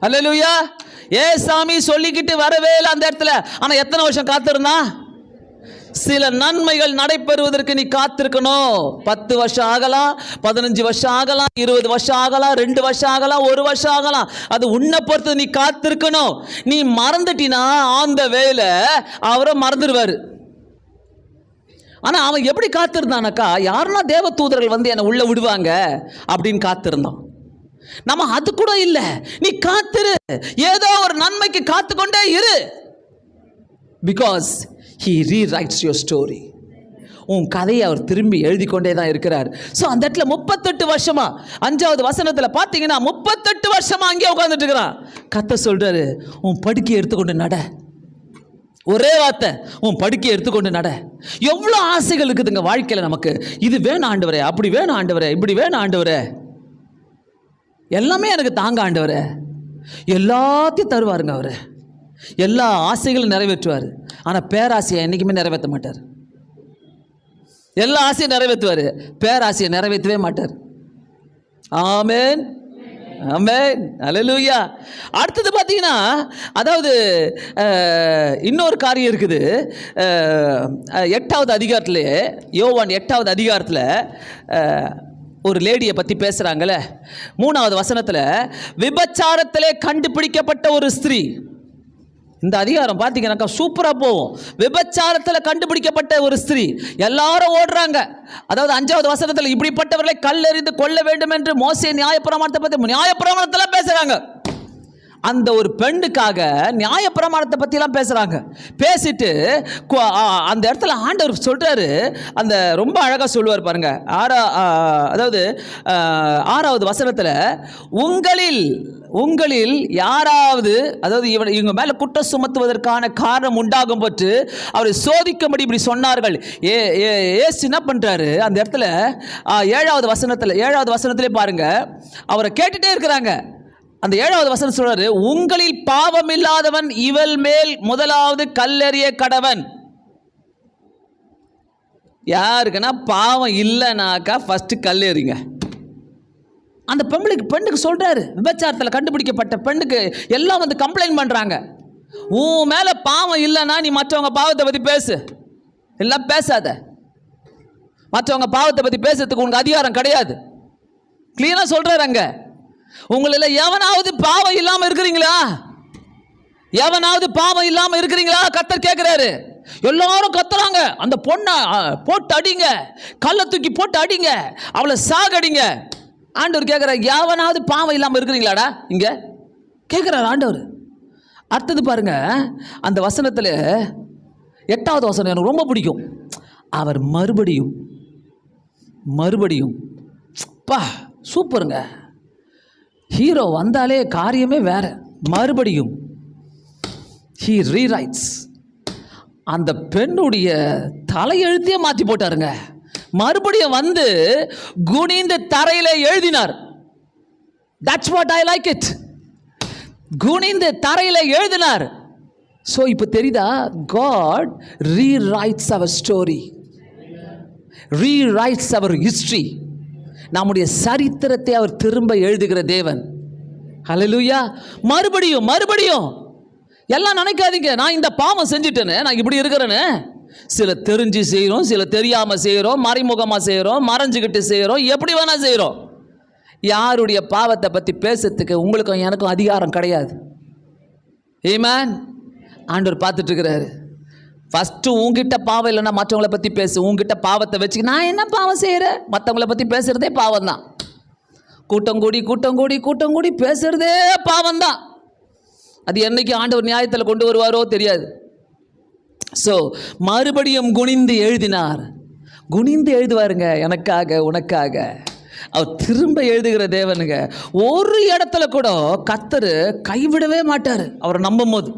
A: அல்லேலூயா. ஏசாமி சொல்லிக்கிட்டு வரவே இல்லை அந்த இடத்துல. ஆனா எத்தனை வருஷம் காத்திருந்தான்? சில நன்மைகள் நடைபெறுவதற்கு நீ காத்திருக்கணும். 10 வருஷம் ஆகலாம், 15 வருஷம் ஆகலாம், 20 வருஷம் ஆகலாம், 2 வருஷம் ஆகலாம், 1 வருஷம் ஆகலாம். அது உன்னை பொறுத்து நீ காத்திருக்கணும். நீ மறந்துட்டினா அந்த வேலை அவரை மறந்துடுவாரு. ஆனா அவன் எப்படி காத்திருந்தானாக்கா, யாருன்னா தேவ தூதர்கள் என்னை உள்ள விடுவாங்க அப்படின்னு காத்திருந்தான். நம்ம அது கூட இல்லை. நீ காத்திரு, ஏதோ ஒரு நன்மைக்கு காத்துக்கொண்டே இரு. Because he rewrites your story. உன் கதையை அவர் திரும்பி எழுதி கொண்டே தான் இருக்கிறார். ஸோ அந்த இடத்துல 38 வருஷமா, 5வது வசனத்தில் பார்த்தீங்கன்னா 38 வருஷமா அங்கேயே உட்காந்துட்டு இருக்கிறான். கர்த்தர் சொல்றாரு, உன் படுக்கையை எடுத்துக்கொண்டு நட. ஒரே வார்த்தை, உன் படுக்கையை எடுத்துக்கொண்டு நட. எவ்வளோ ஆசைகள் இருக்குதுங்க வாழ்க்கையில் நமக்கு. இது வேணும் ஆண்டவரே, அப்படி வேணும் ஆண்டவரே, இப்படி வேணும் ஆண்டவரே, எல்லாமே எனக்கு தாங்க ஆண்டவரே. எல்லாத்தையும் தருவாருங்க அவர். எல்லா ஆசைகளும் நிறைவேற்றுவார். ஆனால் பேராசையை என்றைக்குமே நிறைவேற்ற மாட்டார். எல்லா ஆசையும் நிறைவேற்றுவார், பேராசையை நிறைவேற்றவே மாட்டார். ஆமென், ஆமென், அல்லேலூயா. அடுத்தது பார்த்தீங்கன்னா, அதாவது இன்னொரு காரியம் இருக்குது. 8வது அதிகாரத்தில், யோவான் 8வது அதிகாரத்தில் ஒரு லேடியை பற்றி பேசுகிறாங்களே, 3வது வசனத்தில், விபச்சாரத்திலே கண்டுபிடிக்கப்பட்ட ஒரு ஸ்திரீ. இந்த அதிகாரம் பார்த்தீங்கன்னாக்கா சூப்பராக போகும். விபச்சாரத்தில் கண்டுபிடிக்கப்பட்ட ஒரு ஸ்திரீ, எல்லாரும் ஓடுறாங்க. அதாவது 5வது வசனத்தில், இப்படிப்பட்டவர்களை கல்லெறிந்து கொள்ள வேண்டும் என்று மோசே நியாயப்பிரமாணத்தை பற்றி நியாயப்பிரமாணத்தில் பேசுகிறாங்க. அந்த ஒரு பெண்ணுக்காக நியாயப்பிரமாணத்தை பற்றிலாம் பேசுகிறாங்க. பேசிட்டு அந்த இடத்துல ஆண்டவர் சொல்கிறாரு, அந்த ரொம்ப அழகாக சொல்லுவார் பாருங்க. அதாவது 6வது வசனத்தில், உங்களில் யாராவது, அதாவது இவங்க மேலே குற்றம் சுமத்துவதற்கான காரணம் உண்டாகும் போது அவரை சோதிக்கும்படி இப்படி சொன்னார்கள். ஏசு என்ன பண்ணுறாரு அந்த இடத்துல, 7வது வசனத்திலே பாருங்க, அவரை கேட்டுட்டே இருக்கிறாங்க. அந்த 7வது வசனம் சொல்றாரு, உங்களில் பாவம் இல்லாதவன் இவள் மேல் முதலாவது கல்லெறிய கடவன். யாருக்குன்னா பாவம் இல்லைனாக்கா ஃபர்ஸ்ட் கல்லெறிங்க. அந்த பெண்ணுக்கு சொல்றாரு, விபச்சாரத்தில் கண்டுபிடிக்கப்பட்ட பெண்ணுக்கு எல்லாம் வந்து கம்ப்ளைண்ட் பண்றாங்க. உன் மேல பாவம் இல்லைன்னா நீ மற்றவங்க பாவத்தை பத்தி பேசு, எல்லாம் பேசாத. மற்றவங்க பாவத்தை பத்தி பேசுறதுக்கு உனக்கு அதிகாரம் கிடையாது. கிளீனா சொல்றாரு அங்க. உங்களில் எவனாவது பாவம் இல்லாமல் இருக்கிறீங்களா? எவனாவது பாவம் இல்லாமல் இருக்கிறீங்களா? கர்த்தர் கேட்கிறாரு. எல்லாரும் கத்துறாங்க, அந்த பொண்ணை போட்டு அடிங்க, கல்லை தூக்கி போட்டு அடிங்க, அவளை சாகடிங்க. ஆண்டவர் கேட்கிறார், எவனாவது பாவம் இல்லாமல் இருக்கிறீங்களாடா இங்க கேட்கிறார் ஆண்டவர். அடுத்தது பாருங்க, அந்த வசனத்தில் 8வது வசனம் எனக்கு ரொம்ப பிடிக்கும். அவர் மறுபடியும் பா சூப்பருங்க. ஹீரோ வந்தாலே காரியமே வேற. மறுபடியும் he rewrites. அந்த பெண்ணுடைய தலையெழுத்தையே மாற்றி போட்டாருங்க. மறுபடியும் வந்து குனிந்து தரையில எழுதினார். That's what I like it. குனிந்து தரையில எழுதினார். ஸோ இப்போ தெரியுதா, God rewrites our story, rewrites our history. நம்முடைய சரித்திரத்தை அவர் திரும்ப எழுதுகிற தேவன். ஹல்லேலூயா. மறுபடியும் எல்லாம் நினைக்காதீங்க, நான் இந்த பாவம் செஞ்சுட்டேன்னு, நான் இப்படி இருக்கிறேன்னு. சில தெரிஞ்சு செய்கிறோம், சில தெரியாமல் செய்கிறோம், மறைமுகமாக செய்கிறோம், மறைஞ்சுக்கிட்டு செய்கிறோம், எப்படி வேணா செய்கிறோம். யாருடைய பாவத்தை பற்றி பேசுறதுக்கு உங்களுக்கும் எனக்கும் அதிகாரம் கிடையாது. ஆமென். ஆண்டவர் பார்த்துட்டு இருக்கிறாரு. ஃபஸ்ட்டு உங்ககிட்ட பாவம் இல்லைன்னா மற்றவங்களை பற்றி பேசு. உங்ககிட்ட பாவத்தை வச்சு நான் என்ன பாவம் செய்கிறேன்? மற்றவங்களை பற்றி பேசுகிறதே பாவம் தான். கூட்டம் கூடி பேசுகிறதே பாவம் தான். அது என்னைக்கு ஆண்டவர் நியாயத்தில் கொண்டு வருவாரோ தெரியாது. ஸோ மறுபடியும் குனிந்து எழுதுவாருங்க, எனக்காக உனக்காக. அவர் திரும்ப எழுதுகிற தேவனுங்க. ஒரு இடத்துல கூட கர்த்தர் கைவிடவே மாட்டார். அவரை நம்பும் போது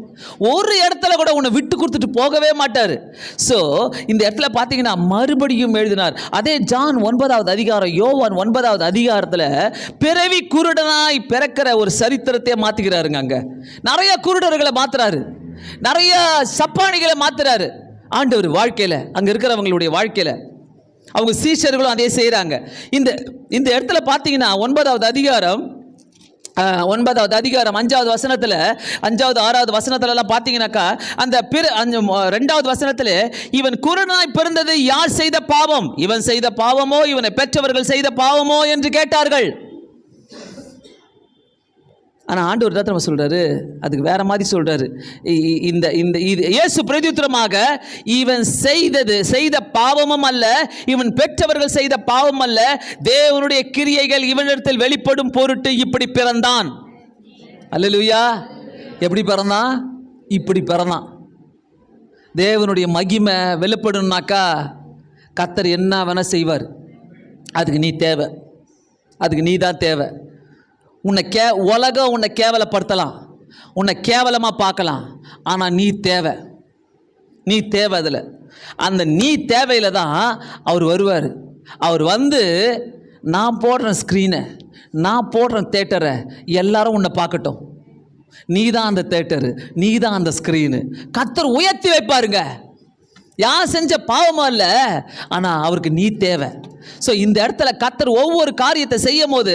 A: ஒரு இடத்துல கூட உன்னை விட்டு கொடுத்துட்டு போகவே மாட்டார். ஸோ இந்த இடத்துல பார்த்தீங்கன்னா மறுபடியும் எழுதினார். அதே ஜான் 9வது அதிகாரம், யோவான் 9வது அதிகாரத்தில் பிறவி குருடனாய் பிறக்கிற ஒரு சரித்திரத்தை மாற்றுகிறாருங்க. அங்கே நிறைய குருடர்களை மாற்றுறாரு, நிறைய சப்பானிகளை மாற்றுறாரு ஆண்டவர் வாழ்க்கையில், அங்கே இருக்கிறவங்களுடைய வாழ்க்கையில். அவங்க சீஷர்களும் அதே செய்கிறாங்க. இந்த இடத்துல பார்த்தீங்கன்னா 9வது அதிகாரம் 5வது வசனத்தில், 5வது 6வது வசனத்துலலாம் பார்த்தீங்கன்னாக்கா, அந்த 2வது வசனத்தில், இவன் குருடனாய் பிறந்தது யார் செய்த பாவம்? இவன் செய்த பாவமோ இவனை பெற்றவர்கள் செய்த பாவமோ என்று கேட்டார்கள். ஆனால் ஆண்டவர் தான் நம்ம சொல்கிறாரு, அதுக்கு வேற மாதிரி சொல்கிறாரு. இயேசு பிரதியுத்தரமாக, இவன் செய்த பாவமும் அல்ல, இவன் பெற்றவர்கள் செய்த பாவம் அல்ல, தேவனுடைய கிரியைகள் இவனிடத்தில் வெளிப்படும் பொருட்டு இப்படி பிறந்தான். அல்லேலூயா. எப்படி பிறந்தான்? இப்படி பிறந்தான். தேவனுடைய மகிமை வெளிப்படணும்னாக்கா கர்த்தர் என்ன வேணா செய்வார். அதுக்கு நீ தேவை, அதுக்கு நீ தான் தேவை. உலகம் உன்னை கேவலப்படுத்தலாம், உன்னை கேவலமாக பார்க்கலாம், ஆனால் நீ தேவை. அதில் அந்த நீ தேவையில் தான் அவர் வருவார். அவர் வந்து நான் போடுறேன் ஸ்க்ரீனை, நான் போடுறேன் தேட்டரை, எல்லாரும் உன்னை பார்க்கட்டும். நீ தான் அந்த தேட்டரு, நீ தான் அந்த ஸ்க்ரீனு. கர்த்தர் உயர்த்தி வைப்பாருங்க. யார் செஞ்ச பாவமும் அல்ல, ஆனால் அவருக்கு நீ தேவை. ஸோ இந்த இடத்துல கர்த்தர் ஒவ்வொரு காரியத்தை செய்யும் போது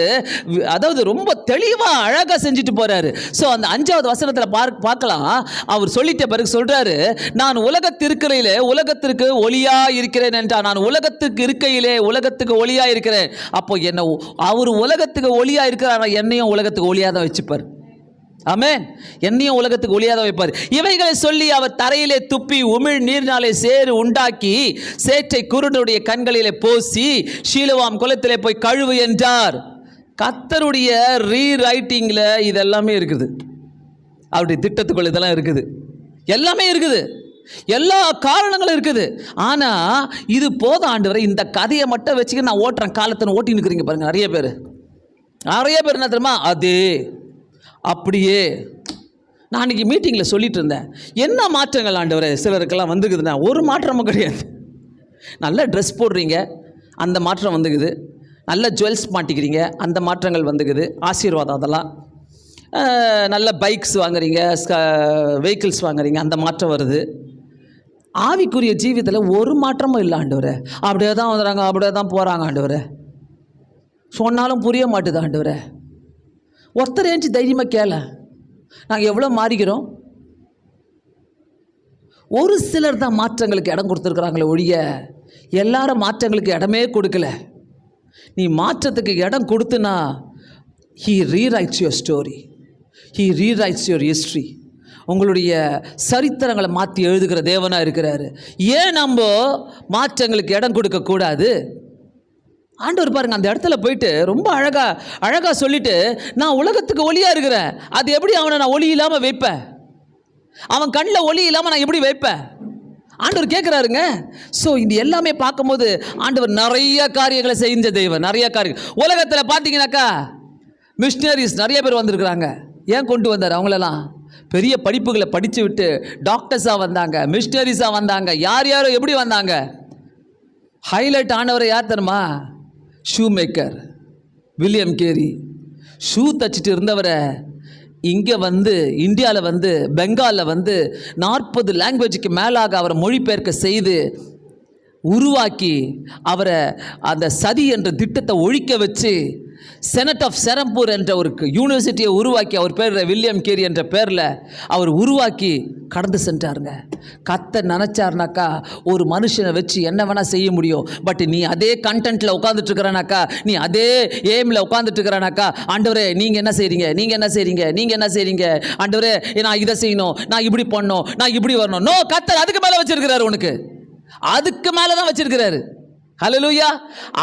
A: அதாவது ரொம்ப தெளிவாக அழகாக செஞ்சுட்டு போகிறாரு. ஸோ அந்த 5வது வசனத்தில் பார்க்கலாம். அவர் சொல்லிட்ட பிறகு சொல்கிறாரு, நான் உலகத்திற்கையிலே உலகத்திற்கு ஒளியாக இருக்கிறேன் என்றால், நான் உலகத்துக்கு இருக்கையிலே உலகத்துக்கு ஒளியாக இருக்கிறேன். அப்போ என்ன அவர் உலகத்துக்கு ஒளியாக இருக்கிறார், என்னையும் உலகத்துக்கு ஒளியாக தான் வச்சுப்பார். ஆமென். என்னையும் உலகத்துக்கு ஒளியாக வைப்பார். இவைகளை சொல்லி அவர் தரையிலே துப்பி உமிழ் நீர்னாலே சேறு உண்டாக்கி சேற்றை குருடனுடைய கண்களிலே போசி ஷீலோவாம் குளத்திலே போய் கழுவு என்றார். கர்த்தருடைய ரீரைட்டிங்கில் இதெல்லாமே இருக்குது. அவருடைய திட்டத்துக்குள்ள இதெல்லாம் இருக்குது, எல்லாமே இருக்குது, எல்லா காரணங்களும் இருக்குது. ஆனால் இது போதும் ஆண்டவரே, இந்த கதையை மட்டும் வச்சுக்க நான் ஓட்டுறேன் காலத்தை ஓட்டின்னு இருக்கிறீங்க பாருங்க. நிறைய பேர் என்ன தெரியுமா, அதே அப்படியே. நான் அன்றைக்கி மீட்டிங்கில் சொல்லிட்டு இருந்தேன், என்ன மாற்றங்கள் ஆண்டவரே சிலருக்கெல்லாம் வந்துக்குதுன்னா, ஒரு மாற்றமும் கிடையாது. நல்ல ட்ரெஸ் போடுறீங்க, அந்த மாற்றம் வந்துக்குது. நல்ல ஜுவல்ஸ் மாட்டிக்கிறீங்க, அந்த மாற்றங்கள் வந்துக்குது, ஆசீர்வாதம். அதெல்லாம் நல்ல பைக்ஸ் வாங்குறீங்க, வெஹிக்கிள்ஸ் வாங்குறீங்க, அந்த மாற்றம் வருது. ஆவிக்குரிய ஜீவிதத்தில் ஒரு மாற்றமும் இல்லை ஆண்டவரே. அப்படியே தான் வந்துடுறாங்க, அப்படியே தான் போகிறாங்க ஆண்டவரே. சொன்னாலும் புரிய மாட்டுது ஆண்டவரே. ஒருத்தர் ஏஞ்சி தைரியமாக கேள, நாங்கள் எவ்வளோ மாறிக்கிறோம். ஒரு சிலர் தான் மாற்றங்களுக்கு இடம் கொடுத்துருக்குறாங்களே ஒழிய எல்லாரும் மாற்றங்களுக்கு இடமே கொடுக்கல. நீ மாற்றத்துக்கு இடம் கொடுத்துனா he rewrites your story, he rewrites your history. உங்களுடைய சரித்திரங்களை மாற்றி எழுதுகிற தேவனாக இருக்கிறாரு. ஏன் நம்ம மாற்றங்களுக்கு இடம் கொடுக்கக்கூடாது? ஆண்டவர் பாருங்க, அந்த இடத்துல போயிட்டு ரொம்ப அழகாக சொல்லிட்டு, நான் உலகத்துக்கு ஒளியாக இருக்கிறேன், அது எப்படி அவனை நான் ஒளி இல்லாமல் வைப்பேன்? அவன் கண்ணில் ஒளி இல்லாமல் நான் எப்படி வைப்பேன்? ஆண்டவர் கேட்குறாருங்க. ஸோ இது எல்லாமே பார்க்கும்போது ஆண்டவர் நிறைய காரியங்களை செஞ்ச தெய்வம். நிறைய காரியம் உலகத்தில் பார்த்தீங்கன்னாக்கா மிஷினரிஸ் நிறைய பேர் வந்திருக்கிறாங்க. ஏன் கொண்டு வந்தார்? அவங்களெல்லாம் பெரிய படிப்புகளை படித்து விட்டு டாக்டர்ஸாக வந்தாங்க, மிஷினரிஸாக வந்தாங்க. யார் யாரோ எப்படி வந்தாங்க? ஹைலைட் ஆனவரை யார் தெரியுமா? Shoe maker William Carey. Shoe தச்சுட்டு இருந்தவரை இங்கே வந்து இந்தியாவில் பெங்காலில் 40 லாங்குவேஜுக்கு மேலாக அவரை மொழிபெயர்க்க செய்து உருவாக்கி அவரை அந்த சதி என்ற திட்டத்தை ஒழிக்க வச்சு செனட் ஆஃப் செரம்பூர் என்ற ஒரு யூனிவர்சிட்டியை உருவாக்கி, அவர் பேர் வில்லியம் கேரி என்ற பேரில் அவர் உருவாக்கி கடந்து சென்றாருங்க. கர்த்தர் நினச்சார்னாக்கா ஒரு மனுஷனை வச்சு என்ன வேணால் செய்ய முடியும். பட் நீ அதே கண்டென்ட்டில் உட்காந்துட்டு இருக்கிறானாக்கா, நீ அதே எய்மில் உட்காந்துட்டு இருக்கிறானாக்கா, ஆண்டவரே நீங்கள் என்ன செய்கிறீங்க, நீங்கள் என்ன செய்கிறீங்க, நீங்கள் என்ன செய்கிறீங்க, ஆண்டவரே நான் இதை செய்யணும், நான் இப்படி பண்ணணும், நான் இப்படி வரணும். நோ, கர்த்தர் அதுக்கு மேலே வச்சிருக்கிறாரு. உனக்கு அதுக்கு மேலே தான் வச்சிருக்கிறாரு. ஹல்லேலூயா.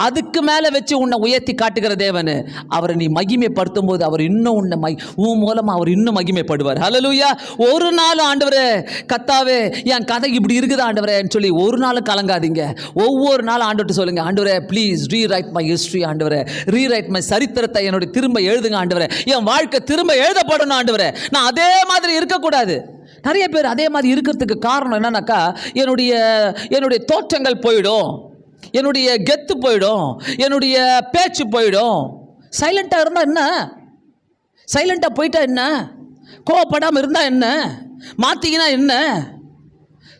A: அதுக்கு மேலே வச்சு உன்னை உயர்த்தி காட்டுகிற தேவன். அவரை நீ மகிமைப்படுத்தும் போது அவர் இன்னும் உன்னை உன் மூலமாக அவர் இன்னும் மகிமைப்படுவார். ஹல்லேலூயா. ஒரு நாள் ஆண்டவரே கர்த்தாவே என் கதை இப்படி இருக்குது ஆண்டவரேன்னு சொல்லி ஒரு நாளும் கலங்காதீங்க. ஒவ்வொரு நாள் ஆண்டவர்கிட்ட சொல்லுங்க, ஆண்டவரே ப்ளீஸ் ரீரைட் மை ஹிஸ்ட்ரி, ஆண்டவரே ரீரைட் மை சரித்திரத்தை என்னுடைய திரும்ப எழுதுங்க ஆண்டவரே. என் வாழ்க்கை திரும்ப எழுதப்படணும் ஆண்டவரே. நான் அதே மாதிரி இருக்கக்கூடாது. நிறைய பேர் அதே மாதிரி இருக்கிறதுக்கு காரணம் என்னன்னாக்கா, என்னுடைய தோற்றங்கள் போயிடும், என்னுடைய கெத்து போயிடும், என்னுடைய பேச்சு போயிடும். சைலண்டாக இருந்தால் என்ன? சைலண்டாக போயிட்டா என்ன? கோவப்படாமல் இருந்தால் என்ன? மாற்றிக்கினா என்ன?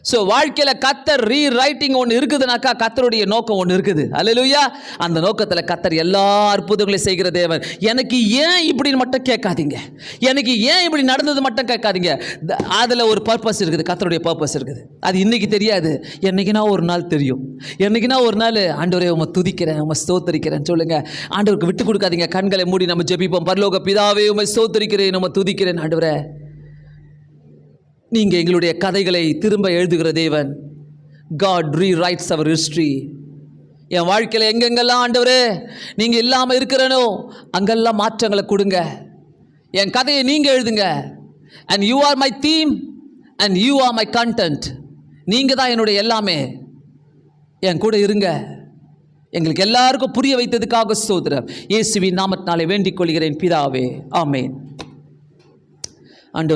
A: ஸோ வாழ்க்கையில் கர்த்தர் ரீரைட்டிங் ஒன்று இருக்குதுனாக்கா கர்த்தருடைய நோக்கம் ஒன்று இருக்குது. அல்லேலூயா. அந்த நோக்கத்தில் கர்த்தர் எல்லா அற்புதங்களையும் செய்கிற தேவன். எனக்கு ஏன் இப்படின்னு மட்டும் கேட்காதீங்க, எனக்கு ஏன் இப்படி நடந்தது மட்டும் கேட்காதீங்க. அதில் ஒரு பர்பஸ் இருக்குது, கர்த்தருடைய பர்பஸ் இருக்குது. அது இன்றைக்கி தெரியாது, என்றைக்குனா ஒரு நாள் தெரியும். என்றைக்குனா ஒரு நாள் ஆண்டவரே உம்மை துதிக்கிறேன், உம்மை ஸ்தோத்தரிக்கிறேன் சொல்லுங்கள். ஆண்டவருக்கு விட்டு கொடுக்காதீங்க. கண்களை மூடி நம்ம ஜெபிப்போம். பரலோக பிதாவே உம்மை ஸ்தோத்தரிக்கிறேன், உம்மை துதிக்கிறேன் ஆண்டவரே. நீங்கள் எங்களுடைய கதைகளை திரும்ப எழுதுகிற தேவன். God rewrites our history. என் வாழ்க்கையில் எங்கெங்கெல்லாம் ஆண்டவரே நீங்கள் இல்லாமல் இருக்கிறனோ அங்கெல்லாம் மாற்றங்களை கொடுங்க. என் கதையை நீங்கள் எழுதுங்க. And you are my theme and you are my content. நீங்கள் தான் என்னுடைய எல்லாமே. என் கூட இருங்க. எங்களுக்கு எல்லாருக்கும் புரிய வைத்ததுக்காக ஸ்தோத்திரம். இயேசுவின் நாமத்தினாலே வேண்டிக் கொள்கிறேன் பிதாவே. ஆமென்.